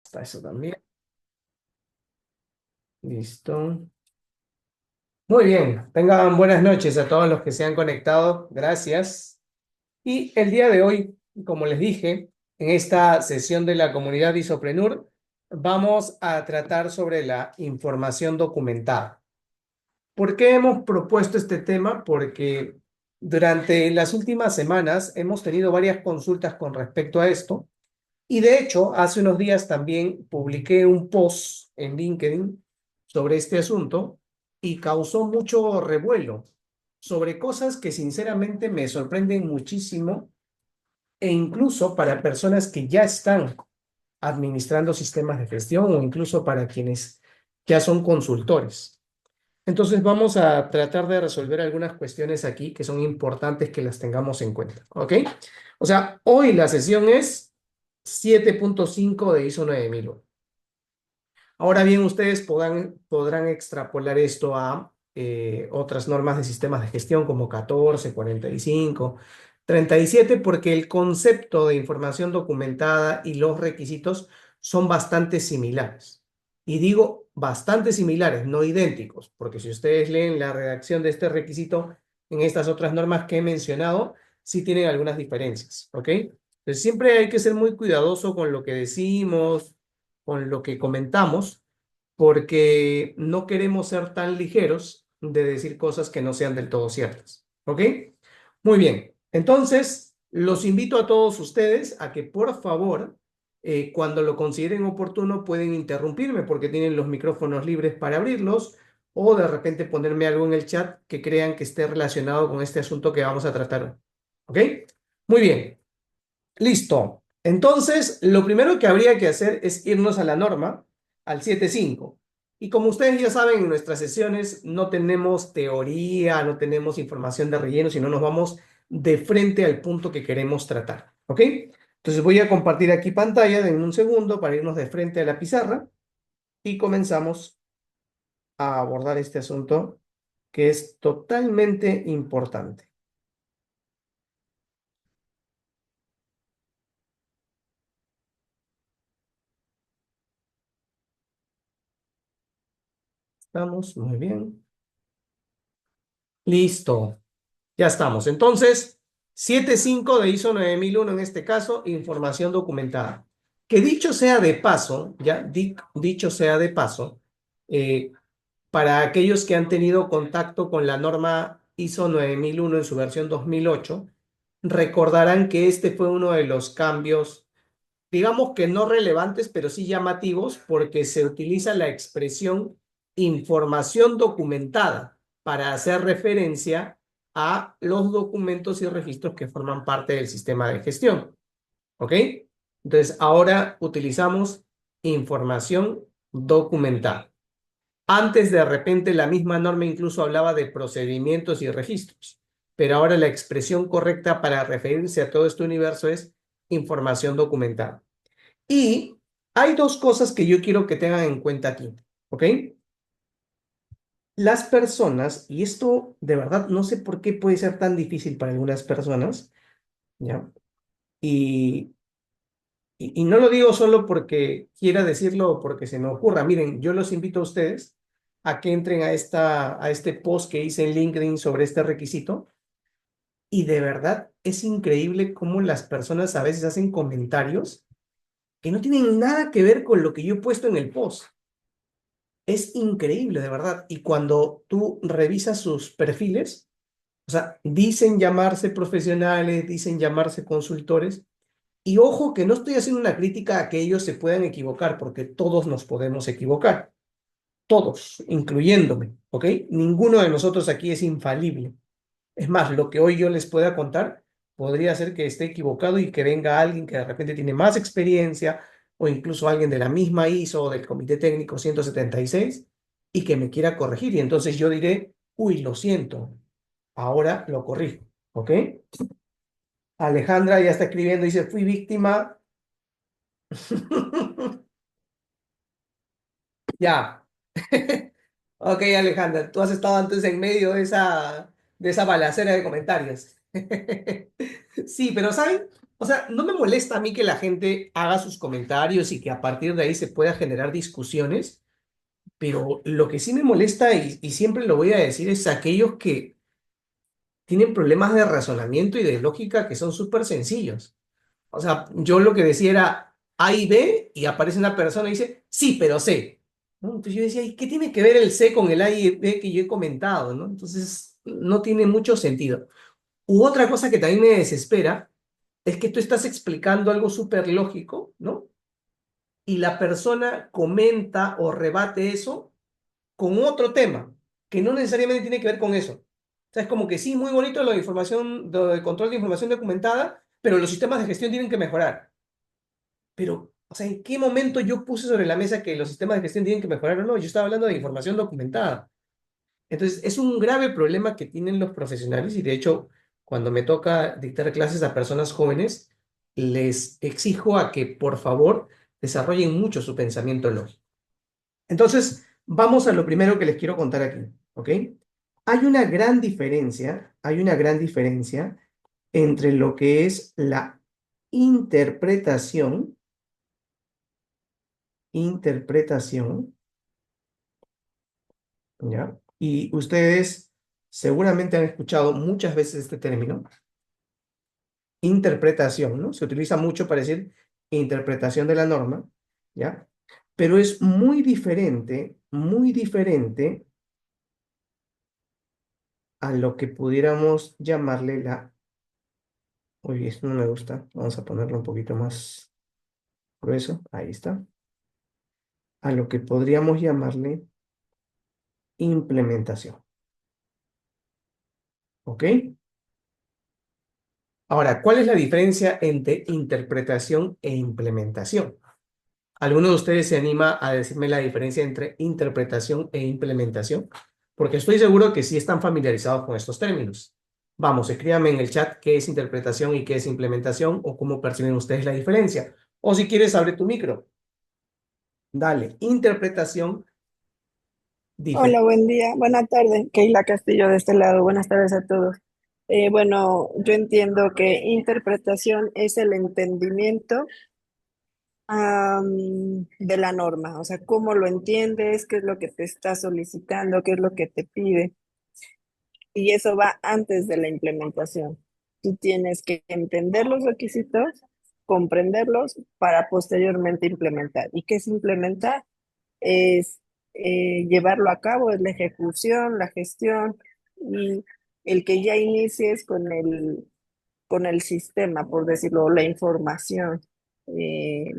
Está eso también. Listo. Muy bien. Tengan buenas noches a todos los que se han conectado. Gracias. Y el día de hoy, como les dije, en esta sesión de la comunidad Isoprenur, vamos a tratar sobre la información documentada. ¿Por qué hemos propuesto este tema? Porque durante las últimas semanas hemos tenido varias consultas con respecto a esto. Y de hecho, hace unos días también publiqué un post en LinkedIn sobre este asunto y causó mucho revuelo sobre cosas que sinceramente me sorprenden muchísimo e incluso para personas que ya están administrando sistemas de gestión o incluso para quienes ya son consultores. Entonces vamos a tratar de resolver algunas cuestiones aquí que son importantes que las tengamos en cuenta, ¿ok? O sea, hoy la sesión es 7.5 de ISO 9001. Ahora bien, ustedes podrán extrapolar esto a otras normas de sistemas de gestión como 14, 45, 37, porque el concepto de información documentada y los requisitos son bastante similares. Y digo bastante similares, no idénticos, porque si ustedes leen la redacción de este requisito en estas otras normas que he mencionado, sí tienen algunas diferencias, ¿ok? Entonces siempre hay que ser muy cuidadoso con lo que decimos, con lo que comentamos, porque no queremos ser tan ligeros de decir cosas que no sean del todo ciertas. ¿Ok? Muy bien. Entonces, los invito a todos ustedes a que por favor, cuando lo consideren oportuno, pueden interrumpirme porque tienen los micrófonos libres para abrirlos o de repente ponerme algo en el chat que crean que esté relacionado con este asunto que vamos a tratar hoy. ¿Ok? Muy bien. Listo. Entonces, lo primero que habría que hacer es irnos a la norma, al 7.5. Y como ustedes ya saben, en nuestras sesiones no tenemos teoría, no tenemos información de relleno, sino nos vamos de frente al punto que queremos tratar. ¿Ok? Entonces voy a compartir aquí pantalla en un segundo para irnos de frente a la pizarra y comenzamos a abordar este asunto que es totalmente importante. Estamos muy bien. Listo. Ya estamos. Entonces, 7.5 de ISO 9001 en este caso, información documentada. Que dicho sea de paso, ya dicho sea de paso, eh, para aquellos que han tenido contacto con la norma ISO 9001 en su versión 2008, recordarán que este fue uno de los cambios, digamos que no relevantes, pero sí llamativos, porque se utiliza la expresión información documentada para hacer referencia a los documentos y registros que forman parte del sistema de gestión. ¿Ok? Entonces, ahora utilizamos información documentada. Antes, de repente, la misma norma incluso hablaba de procedimientos y registros, pero ahora la expresión correcta para referirse a todo este universo es información documentada. Y hay dos cosas que yo quiero que tengan en cuenta aquí, ¿ok? Las personas, y esto de verdad no sé por qué puede ser tan difícil para algunas personas, ¿ya? Y, y no lo digo solo porque quiera decirlo o porque se me ocurra. Miren, yo los invito a ustedes a que entren a este post que hice en LinkedIn sobre este requisito. Y de verdad es increíble cómo las personas a veces hacen comentarios que no tienen nada que ver con lo que yo he puesto en el post. Es increíble, de verdad. Y cuando tú revisas sus perfiles, o sea, dicen llamarse profesionales, dicen llamarse consultores. Y ojo que no estoy haciendo una crítica a que ellos se puedan equivocar, porque todos nos podemos equivocar. Todos, incluyéndome, ¿ok? Ninguno de nosotros aquí es infalible. Es más, lo que hoy yo les pueda contar podría ser que esté equivocado y que venga alguien que de repente tiene más experiencia o incluso alguien de la misma ISO o del Comité Técnico 176 y que me quiera corregir. Y entonces yo diré, uy, lo siento, ahora lo corrijo, ¿ok? Alejandra ya está escribiendo, dice, fui víctima. Ya. Ok, Alejandra, tú has estado antes en medio de esa balacera de comentarios. Sí, pero ¿saben? O sea, no me molesta a mí que la gente haga sus comentarios y que a partir de ahí se pueda generar discusiones, pero lo que sí me molesta y siempre lo voy a decir es aquellos que tienen problemas de razonamiento y de lógica que son súper sencillos. O sea, yo lo que decía era A y B y aparece una persona y dice, sí, pero C. ¿No? Entonces yo decía, ¿y qué tiene que ver el C con el A y B que yo he comentado? ¿No? Entonces no tiene mucho sentido. U otra cosa que también me desespera es que tú estás explicando algo súper lógico, ¿no? Y la persona comenta o rebate eso con otro tema que no necesariamente tiene que ver con eso. O sea, es como que sí, muy bonito lo de información, lo de control de información documentada, pero los sistemas de gestión tienen que mejorar. Pero, o sea, ¿en qué momento yo puse sobre la mesa que los sistemas de gestión tienen que mejorar o no? Yo estaba hablando de información documentada. Entonces, es un grave problema que tienen los profesionales y de hecho, cuando me toca dictar clases a personas jóvenes, les exijo a que, por favor, desarrollen mucho su pensamiento lógico. Entonces, vamos a lo primero que les quiero contar aquí, ¿ok? Hay una gran diferencia entre lo que es la interpretación, interpretación, ¿ya? Y ustedes seguramente han escuchado muchas veces este término, interpretación, ¿no? Se utiliza mucho para decir interpretación de la norma, ¿ya? Pero es muy diferente a lo que pudiéramos llamarle la... Uy, esto no me gusta. Vamos a ponerlo un poquito más grueso. Ahí está. A lo que podríamos llamarle implementación. ¿Ok? Ahora, ¿cuál es la diferencia entre interpretación e implementación? ¿Alguno de ustedes se anima a decirme la diferencia entre interpretación e implementación? Porque estoy seguro que sí están familiarizados con estos términos. Vamos, escríbanme en el chat qué es interpretación y qué es implementación o cómo perciben ustedes la diferencia. O si quieres, abre tu micro. Dale, interpretación, Hola, diferente. buen día, buena tarde. Keila Castillo de este lado. Buenas tardes a todos. Bueno, yo entiendo que interpretación es el entendimiento de la norma, o sea, cómo lo entiendes, qué es lo que te está solicitando, qué es lo que te pide. Y eso va antes de la implementación. Tú tienes que entender los requisitos, comprenderlos para posteriormente implementar. ¿Y qué es implementar? Es llevarlo a cabo, es la ejecución, la gestión y el que ya inicies con el sistema, por decirlo, la información eh,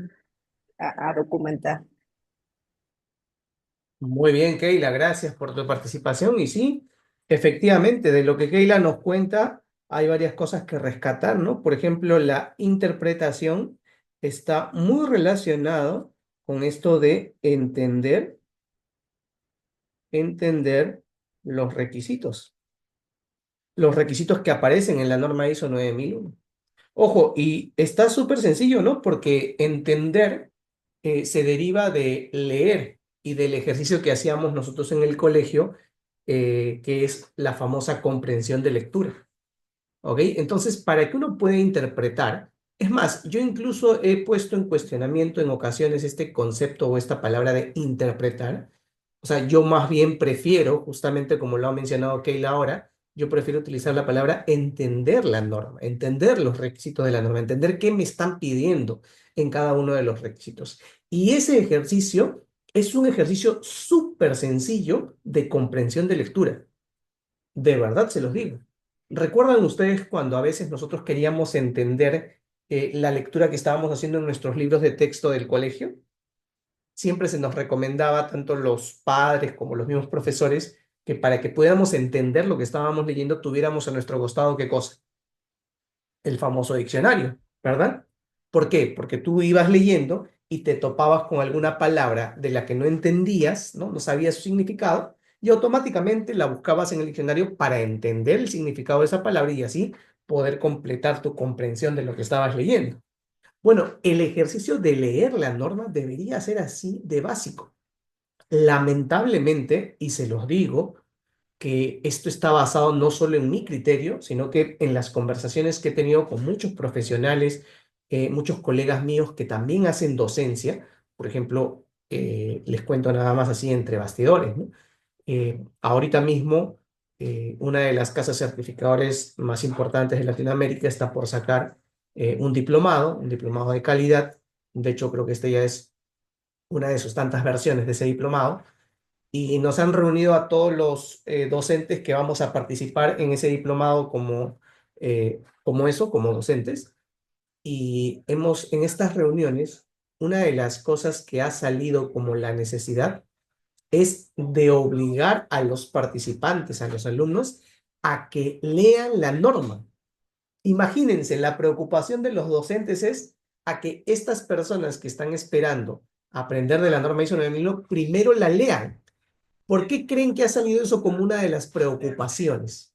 a documentar. Muy bien, Keila, gracias por tu participación. Y sí, efectivamente, de lo que Keila nos cuenta, hay varias cosas que rescatar, ¿no? Por ejemplo, la interpretación está muy relacionado con esto de entender los requisitos que aparecen en la norma ISO 9001. Ojo, y está súper sencillo, ¿no? Porque entender se deriva de leer y del ejercicio que hacíamos nosotros en el colegio, que es la famosa comprensión de lectura. ¿Ok? Entonces, para que uno pueda interpretar, es más, yo incluso he puesto en cuestionamiento en ocasiones este concepto o esta palabra de interpretar. O sea, yo más bien prefiero, justamente como lo ha mencionado Keila ahora, yo prefiero utilizar la palabra entender la norma, entender los requisitos de la norma, entender qué me están pidiendo en cada uno de los requisitos. Y ese ejercicio es un ejercicio súper sencillo de comprensión de lectura. De verdad se los digo. ¿Recuerdan ustedes cuando a veces nosotros queríamos entender la lectura que estábamos haciendo en nuestros libros de texto del colegio? Siempre se nos recomendaba, tanto los padres como los mismos profesores, que para que pudiéramos entender lo que estábamos leyendo, tuviéramos a nuestro costado qué cosa, el famoso diccionario, ¿verdad? ¿Por qué? Porque tú ibas leyendo y te topabas con alguna palabra de la que no entendías, ¿no? No sabías su significado y automáticamente la buscabas en el diccionario para entender el significado de esa palabra y así poder completar tu comprensión de lo que estabas leyendo. Bueno, el ejercicio de leer la norma debería ser así de básico. Lamentablemente, y se los digo, que esto está basado no solo en mi criterio, sino que en las conversaciones que he tenido con muchos profesionales, muchos colegas míos que también hacen docencia. Por ejemplo, les cuento nada más así entre bastidores, ¿no? Ahorita mismo, una de las casas certificadores más importantes de Latinoamérica está por sacar un diplomado de calidad. De hecho, creo que esta ya es una de sus tantas versiones de ese diplomado, y nos han reunido a todos los docentes que vamos a participar en ese diplomado como docentes. Y en estas reuniones, una de las cosas que ha salido como la necesidad es de obligar a los participantes, a los alumnos, a que lean la norma. Imagínense, la preocupación de los docentes es a que estas personas que están esperando aprender de la norma ISO 9001 primero la lean. ¿Por qué creen que ha salido eso como una de las preocupaciones?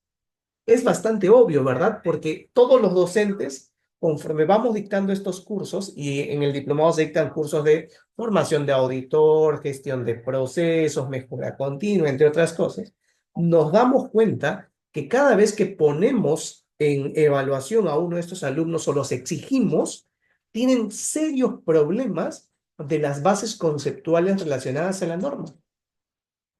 Es bastante obvio, ¿verdad? Porque todos los docentes, conforme vamos dictando estos cursos, y en el diplomado se dictan cursos de formación de auditor, gestión de procesos, mejora continua, entre otras cosas, nos damos cuenta que cada vez que ponemos en evaluación a uno de estos alumnos o los exigimos, tienen serios problemas de las bases conceptuales relacionadas a la norma.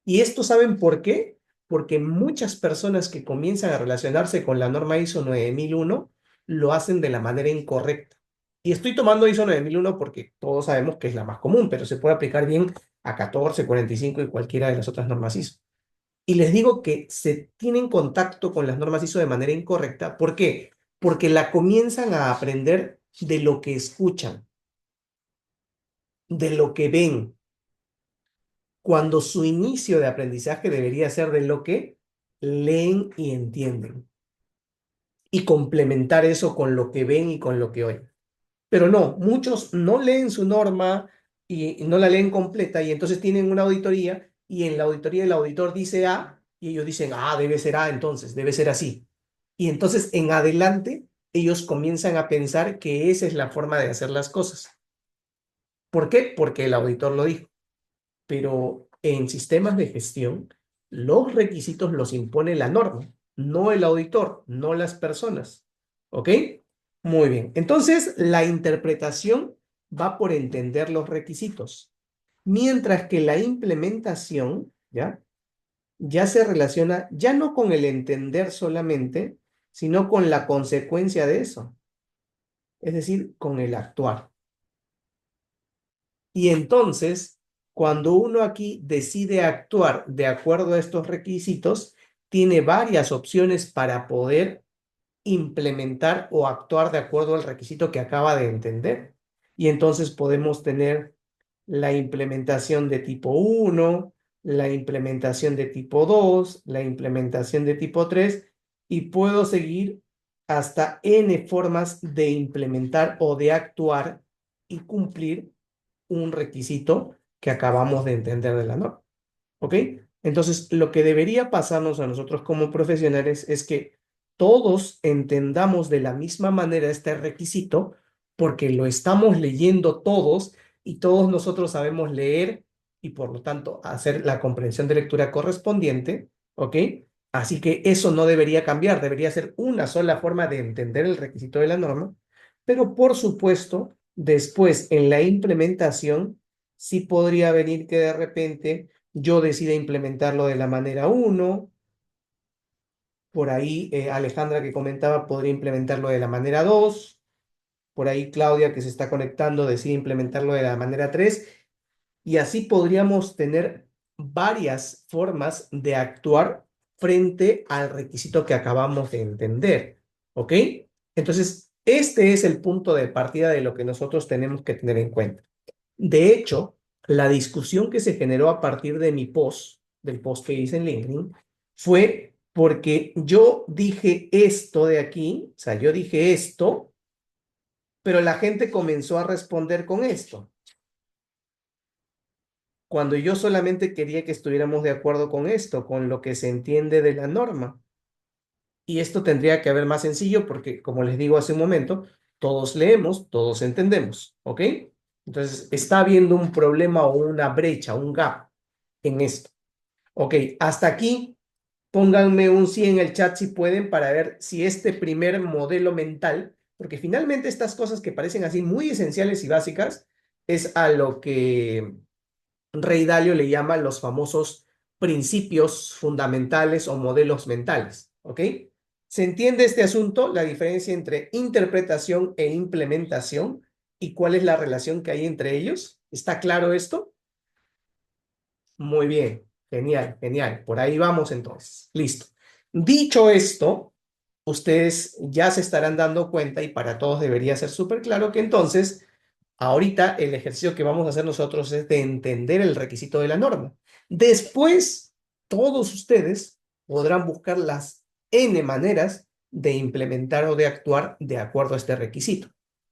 ¿Y esto saben por qué? Porque muchas personas que comienzan a relacionarse con la norma ISO 9001 lo hacen de la manera incorrecta. Y estoy tomando ISO 9001 porque todos sabemos que es la más común, pero se puede aplicar bien a 14, 45 y cualquiera de las otras normas ISO. Y les digo que se tienen contacto con las normas ISO de manera incorrecta. ¿Por qué? Porque la comienzan a aprender de lo que escuchan, de lo que ven, cuando su inicio de aprendizaje debería ser de lo que leen y entienden, y complementar eso con lo que ven y con lo que oyen. Pero no, muchos no leen su norma y no la leen completa, y entonces tienen una auditoría, y en la auditoría el auditor dice A y ellos dicen, debe ser A, entonces debe ser así. Y entonces en adelante ellos comienzan a pensar que esa es la forma de hacer las cosas. ¿Por qué? Porque el auditor lo dijo. Pero en sistemas de gestión, los requisitos los impone la norma, no el auditor, no las personas. ¿Ok? Muy bien. Entonces, la interpretación va por entender los requisitos, mientras que la implementación, ¿ya? Ya se relaciona ya no con el entender solamente, sino con la consecuencia de eso, es decir, con el actuar. Y entonces, cuando uno aquí decide actuar de acuerdo a estos requisitos, tiene varias opciones para poder implementar o actuar de acuerdo al requisito que acaba de entender. Y entonces podemos tener la implementación de tipo 1, la implementación de tipo 2, la implementación de tipo 3, y puedo seguir hasta N formas de implementar o de actuar y cumplir un requisito que acabamos de entender de la norma. ¿Ok? Entonces, lo que debería pasarnos a nosotros como profesionales es que todos entendamos de la misma manera este requisito, porque lo estamos leyendo todos y todos nosotros sabemos leer y por lo tanto hacer la comprensión de lectura correspondiente. ¿Ok? Así que eso no debería cambiar, debería ser una sola forma de entender el requisito de la norma, pero por supuesto, después en la implementación, sí podría venir que de repente yo decida implementarlo de la manera uno. Por ahí Alejandra, que comentaba, podría implementarlo de la manera 2. Por ahí Claudia, que se está conectando, decide implementarlo de la manera 3. Y así podríamos tener varias formas de actuar frente al requisito que acabamos de entender. ¿Ok? Entonces, este es el punto de partida de lo que nosotros tenemos que tener en cuenta. De hecho, la discusión que se generó a partir de mi post, del post que hice en LinkedIn, fue porque yo dije esto de aquí, o sea, yo dije esto, pero la gente comenzó a responder con esto, cuando yo solamente quería que estuviéramos de acuerdo con esto, con lo que se entiende de la norma. Y esto tendría que haber más sencillo porque, como les digo hace un momento, todos leemos, todos entendemos, ¿ok? Entonces, está habiendo un problema o una brecha, un gap en esto. Ok, hasta aquí Pónganme un sí en el chat si pueden para ver si este primer modelo mental, porque finalmente estas cosas que parecen así muy esenciales y básicas, es a lo que Rey Dalio le llama los famosos principios fundamentales o modelos mentales, ¿ok? ¿Se entiende este asunto? La diferencia entre interpretación e implementación y cuál es la relación que hay entre ellos. ¿Está claro esto? Muy bien, genial, genial. Por ahí vamos entonces. Listo. Dicho esto, ustedes ya se estarán dando cuenta y para todos debería ser súper claro que entonces, ahorita el ejercicio que vamos a hacer nosotros es de entender el requisito de la norma. Después, todos ustedes podrán buscar las N maneras de implementar o de actuar de acuerdo a este requisito.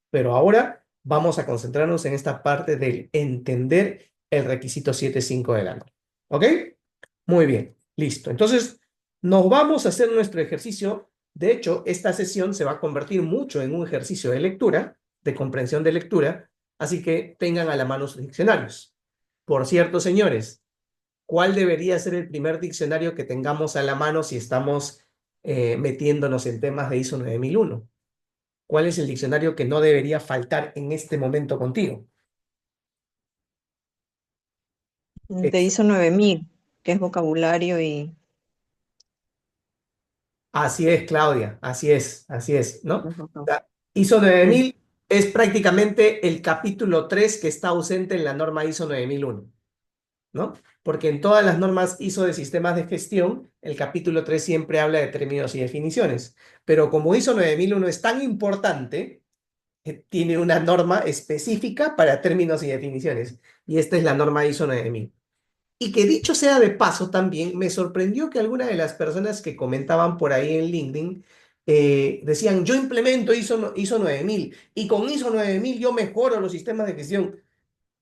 Pero ahora vamos a concentrarnos en esta parte del entender el requisito 7.5 de la norma. ¿Ok? Muy bien, listo. Entonces, nos vamos a hacer nuestro ejercicio. De hecho, esta sesión se va a convertir mucho en un ejercicio de lectura, de comprensión de lectura, así que tengan a la mano sus diccionarios. Por cierto, señores, ¿cuál debería ser el primer diccionario que tengamos a la mano si estamos metiéndonos en temas de ISO 9001? ¿Cuál es el diccionario que no debería faltar en este momento contigo? Te hizo 9000, que es vocabulario y... Así es, Claudia, así es, ¿no? Ujú. La ISO nueve Sí. mil es prácticamente el capítulo 3 que está ausente en la norma ISO 9001, ¿no? Porque en todas las normas ISO de sistemas de gestión, el capítulo 3 siempre habla de términos y definiciones, pero como ISO 9001 es tan importante, tiene una norma específica para términos y definiciones, y esta es la norma ISO 9000. Y que dicho sea de paso también, me sorprendió que algunas de las personas que comentaban por ahí en LinkedIn decían, yo implemento ISO 9000 y con ISO 9000 yo mejoro los sistemas de gestión.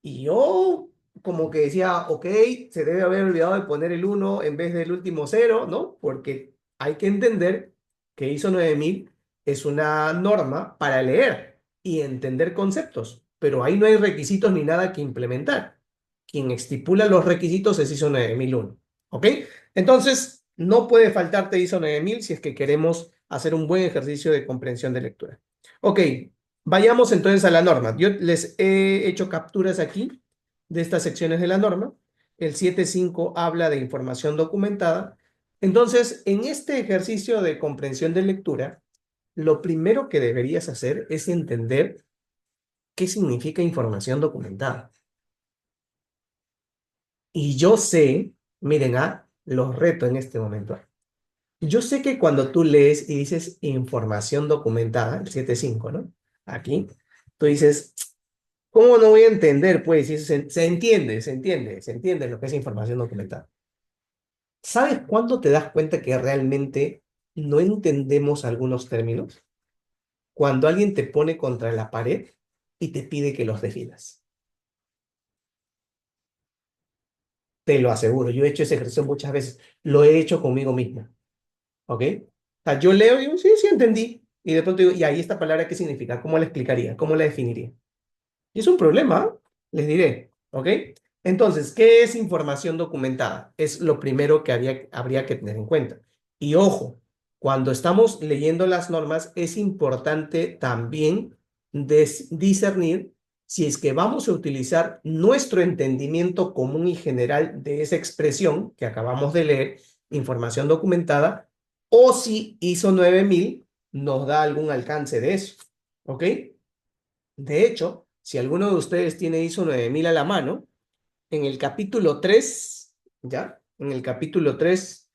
Y yo como que decía, ok, se debe haber olvidado de poner el uno en vez del último cero, ¿no? Porque hay que entender que ISO 9000 es una norma para leer y entender conceptos, pero ahí no hay requisitos ni nada que implementar. Quien estipula los requisitos es ISO 9001, ¿ok? Entonces, no puede faltarte ISO 9000 si es que queremos hacer un buen ejercicio de comprensión de lectura. Ok, vayamos entonces a la norma. Yo les he hecho capturas aquí de estas secciones de la norma. El 7.5 habla de información documentada. Entonces, en este ejercicio de comprensión de lectura, lo primero que deberías hacer es entender qué significa información documentada. Y yo sé, miren, los reto en este momento. Yo sé que cuando tú lees y dices información documentada, el 7.5, ¿no? Aquí, tú dices, ¿cómo no voy a entender? Pues si se entiende, se entiende lo que es información documentada. ¿Sabes cuándo te das cuenta que realmente no entendemos algunos términos? Cuando alguien te pone contra la pared y te pide que los definas. Te lo aseguro, yo he hecho ese ejercicio muchas veces, lo he hecho conmigo mismo, ¿ok? O sea, yo leo y digo, sí, sí entendí. Y de pronto digo, ¿y ahí esta palabra qué significa? ¿Cómo la explicaría? ¿Cómo la definiría? Y es un problema, les diré, ¿ok? Entonces, ¿qué es información documentada? Es lo primero que habría que tener en cuenta. Y ojo, cuando estamos leyendo las normas, es importante también discernir si es que vamos a utilizar nuestro entendimiento común y general de esa expresión que acabamos de leer, información documentada, o si ISO 9000 nos da algún alcance de eso, ¿ok? De hecho, si alguno de ustedes tiene ISO 9000 a la mano, en el capítulo 3, ¿ya? En el capítulo 3,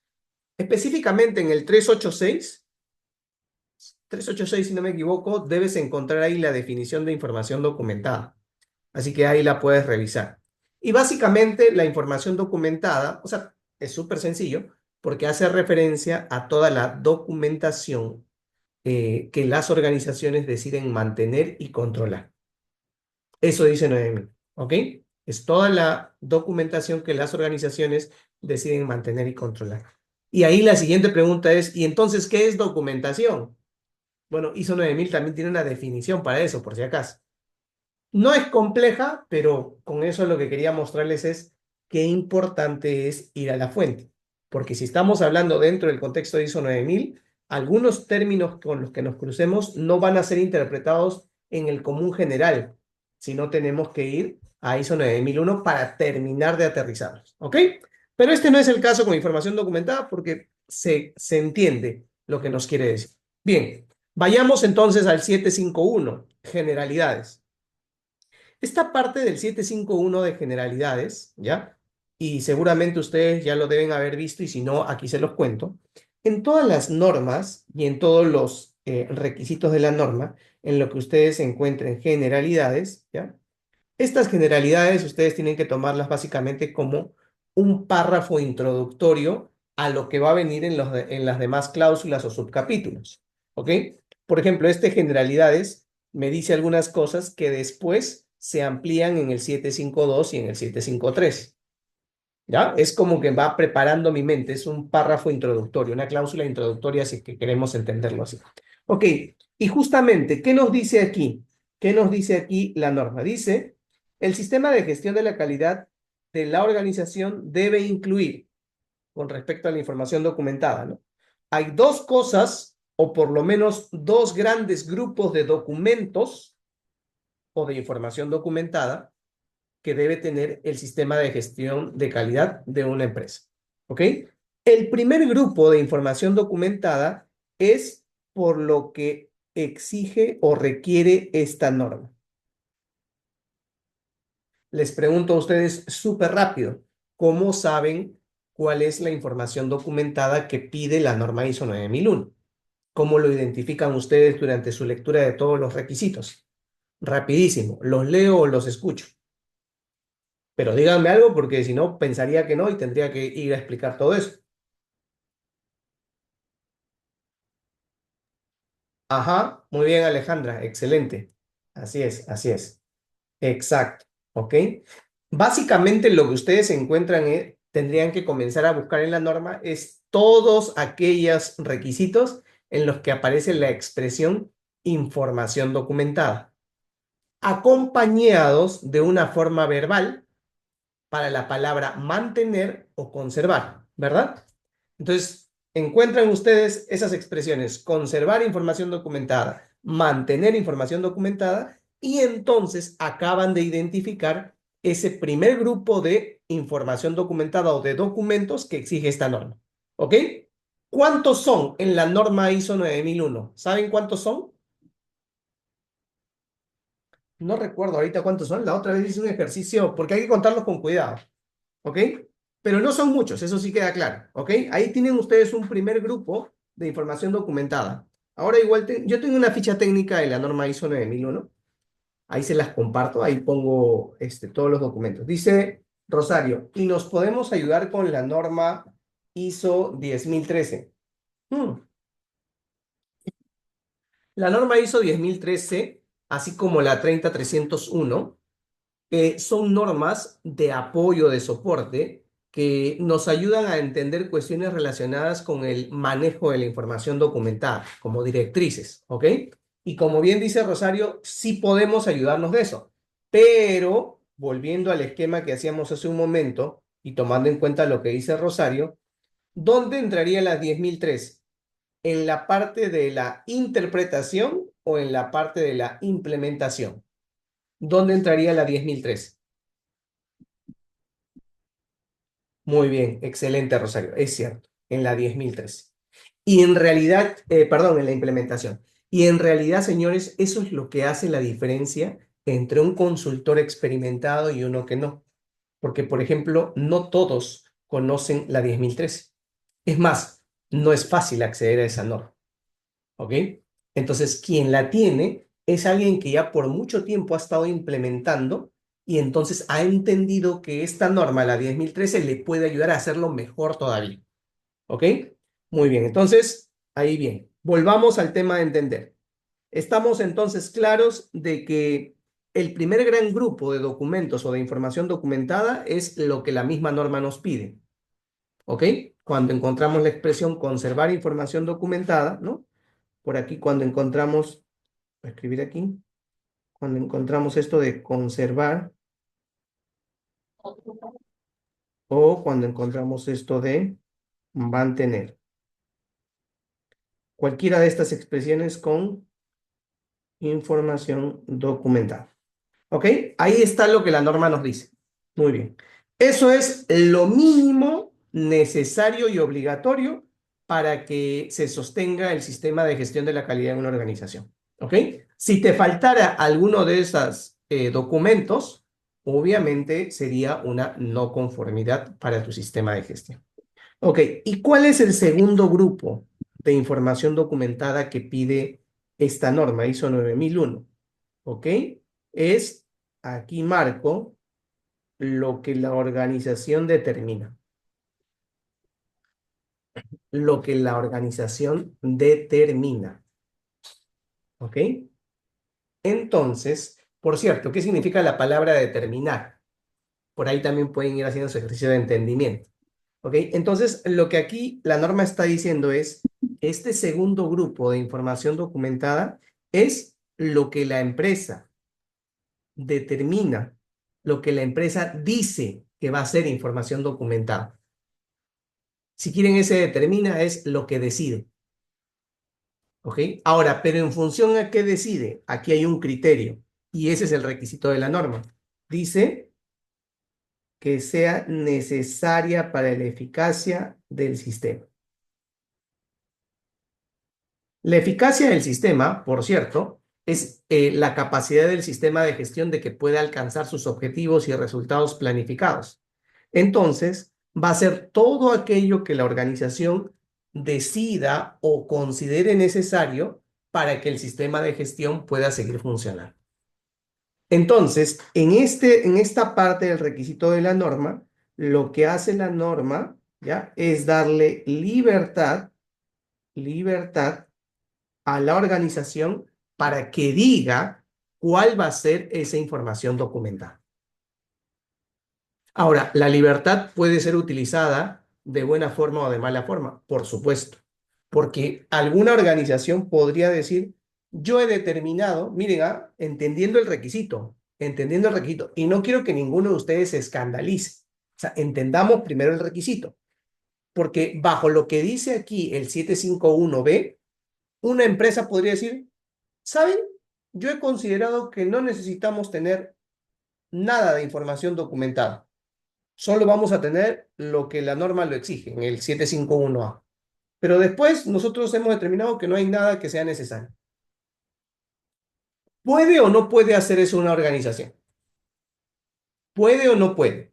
específicamente en el 386, si no me equivoco, debes encontrar ahí la definición de información documentada. Así que ahí la puedes revisar. Y básicamente la información documentada, o sea, es súper sencillo porque hace referencia a toda la documentación que las organizaciones deciden mantener y controlar. Eso dice 9000, ¿ok? Es toda la documentación que las organizaciones deciden mantener y controlar. Y ahí la siguiente pregunta es, ¿y entonces qué es documentación? Bueno, ISO 9000 también tiene una definición para eso, por si acaso. No es compleja, pero con eso lo que quería mostrarles es qué importante es ir a la fuente. Porque si estamos hablando dentro del contexto de ISO 9000, algunos términos con los que nos crucemos no van a ser interpretados en el común general, sino tenemos que ir a ISO 9001 para terminar de aterrizarlos, ¿ok? Pero este no es el caso con información documentada porque se entiende lo que nos quiere decir. Bien, vayamos entonces al 751, generalidades. Esta parte del 751 de generalidades, ¿ya? Y seguramente ustedes ya lo deben haber visto y si no, aquí se los cuento. En todas las normas y en todos los requisitos de la norma, en lo que ustedes encuentren generalidades, ¿ya? Estas generalidades ustedes tienen que tomarlas básicamente como un párrafo introductorio a lo que va a venir en las demás cláusulas o subcapítulos, ¿ok? Por ejemplo, este generalidades me dice algunas cosas que después se amplían en el 752 y en el 753, ¿ya? Es como que va preparando mi mente, es un párrafo introductorio, una cláusula introductoria si es que queremos entenderlo así. Ok, y justamente, ¿qué nos dice aquí? ¿Qué nos dice aquí la norma? Dice, el sistema de gestión de la calidad de la organización debe incluir, con respecto a la información documentada, ¿no? Hay dos cosas, o por lo menos dos grandes grupos de documentos o de información documentada que debe tener el sistema de gestión de calidad de una empresa. ¿Ok? El primer grupo de información documentada es por lo que exige o requiere esta norma. Les pregunto a ustedes súper rápido, ¿cómo saben cuál es la información documentada que pide la norma ISO 9001? ¿Cómo lo identifican ustedes durante su lectura de todos los requisitos? Rapidísimo, ¿los leo o los escucho? Pero díganme algo porque si no, pensaría que no y tendría que ir a explicar todo eso. Ajá, muy bien, Alejandra, excelente. Así es, así es. Exacto, ¿ok? Básicamente lo que ustedes encuentran, tendrían que comenzar a buscar en la norma es todos aquellos requisitos en los que aparece la expresión información documentada, acompañados de una forma verbal para la palabra mantener o conservar, ¿verdad? Entonces, encuentran ustedes esas expresiones, conservar información documentada, mantener información documentada, y entonces acaban de identificar ese primer grupo de información documentada o de documentos que exige esta norma. ¿Ok? ¿Cuántos son en la norma ISO 9001? ¿Saben cuántos son? No recuerdo ahorita cuántos son. La otra vez hice un ejercicio, porque hay que contarlos con cuidado. ¿Ok? Pero no son muchos, eso sí queda claro, ¿ok? Ahí tienen ustedes un primer grupo de información documentada. Ahora igual, yo tengo una ficha técnica de la norma ISO 9001, ahí se las comparto, ahí pongo todos los documentos. Dice Rosario, y nos podemos ayudar con la norma ISO 10013. Hmm. La norma ISO 10013, así como la 30301, son normas de apoyo, de soporte, que nos ayudan a entender cuestiones relacionadas con el manejo de la información documentada, como directrices, ¿ok? Y como bien dice Rosario, sí podemos ayudarnos de eso, pero volviendo al esquema que hacíamos hace un momento y tomando en cuenta lo que dice Rosario, ¿dónde entraría la 10.003? ¿En la parte de la interpretación o en la parte de la implementación? ¿Dónde entraría la 10.003? Muy bien, excelente, Rosario. Es cierto, en la 10.013. Y en realidad, perdón, en la implementación. Y en realidad, señores, eso es lo que hace la diferencia entre un consultor experimentado y uno que no. Porque, por ejemplo, no todos conocen la 10.013. Es más, no es fácil acceder a esa norma. ¿Ok? Entonces, quien la tiene es alguien que ya por mucho tiempo ha estado implementando y entonces ha entendido que esta norma, la 10.013, le puede ayudar a hacerlo mejor todavía. ¿Ok? Muy bien, entonces, ahí bien. Volvamos al tema de entender. Estamos entonces claros de que el primer gran grupo de documentos o de información documentada es lo que la misma norma nos pide. ¿Ok? Cuando encontramos la expresión conservar información documentada, ¿no? Por aquí cuando encontramos, voy a escribir aquí, cuando encontramos esto de conservar o cuando encontramos esto de mantener cualquiera de estas expresiones con información documentada. ¿Ok? Ahí está lo que la norma nos dice. Muy bien. Eso es lo mínimo necesario y obligatorio para que se sostenga el sistema de gestión de la calidad en una organización. ¿Ok? Si te faltara alguno de esos documentos, obviamente sería una no conformidad para tu sistema de gestión. Ok, ¿y cuál es el segundo grupo de información documentada que pide esta norma, ISO 9001? ¿Ok? Es, aquí marco, lo que la organización determina. Lo que la organización determina. ¿Ok? Entonces, por cierto, ¿qué significa la palabra determinar? Por ahí también pueden ir haciendo su ejercicio de entendimiento. ¿Ok? Entonces, lo que aquí la norma está diciendo es, este segundo grupo de información documentada es lo que la empresa determina, lo que la empresa dice que va a ser información documentada. Si quieren, ese determina es lo que decide. ¿Ok? Ahora, pero en función a qué decide, aquí hay un criterio y ese es el requisito de la norma. Dice que sea necesaria para la eficacia del sistema. La eficacia del sistema, por cierto, es la capacidad del sistema de gestión de que pueda alcanzar sus objetivos y resultados planificados. Entonces, va a ser todo aquello que la organización decida o considere necesario para que el sistema de gestión pueda seguir funcionando. Entonces, en esta parte del requisito de la norma, lo que hace la norma, ¿ya? Es darle libertad a la organización para que diga cuál va a ser esa información documentada. Ahora, la libertad puede ser utilizada de buena forma o de mala forma, por supuesto, porque alguna organización podría decir, yo he determinado, miren, entendiendo el requisito, y no quiero que ninguno de ustedes se escandalice. O sea, entendamos primero el requisito, porque bajo lo que dice aquí el 751B, una empresa podría decir, ¿saben? Yo he considerado que no necesitamos tener nada de información documentada. Solo vamos a tener lo que la norma lo exige en el 751A. Pero después nosotros hemos determinado que no hay nada que sea necesario. ¿Puede o no puede hacer eso una organización? ¿Puede o no puede?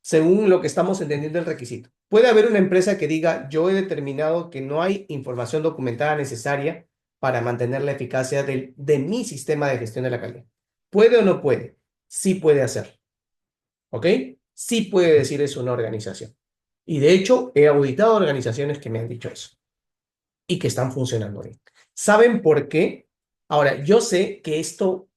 Según lo que estamos entendiendo el requisito. Puede haber una empresa que diga, yo he determinado que no hay información documentada necesaria para mantener la eficacia de mi sistema de gestión de la calidad. ¿Puede o no puede? Sí puede hacerlo. ¿Ok? Sí puede decir eso una organización. Y de hecho, he auditado organizaciones que me han dicho eso y que están funcionando bien. ¿Saben por qué? Ahora, yo sé que esto,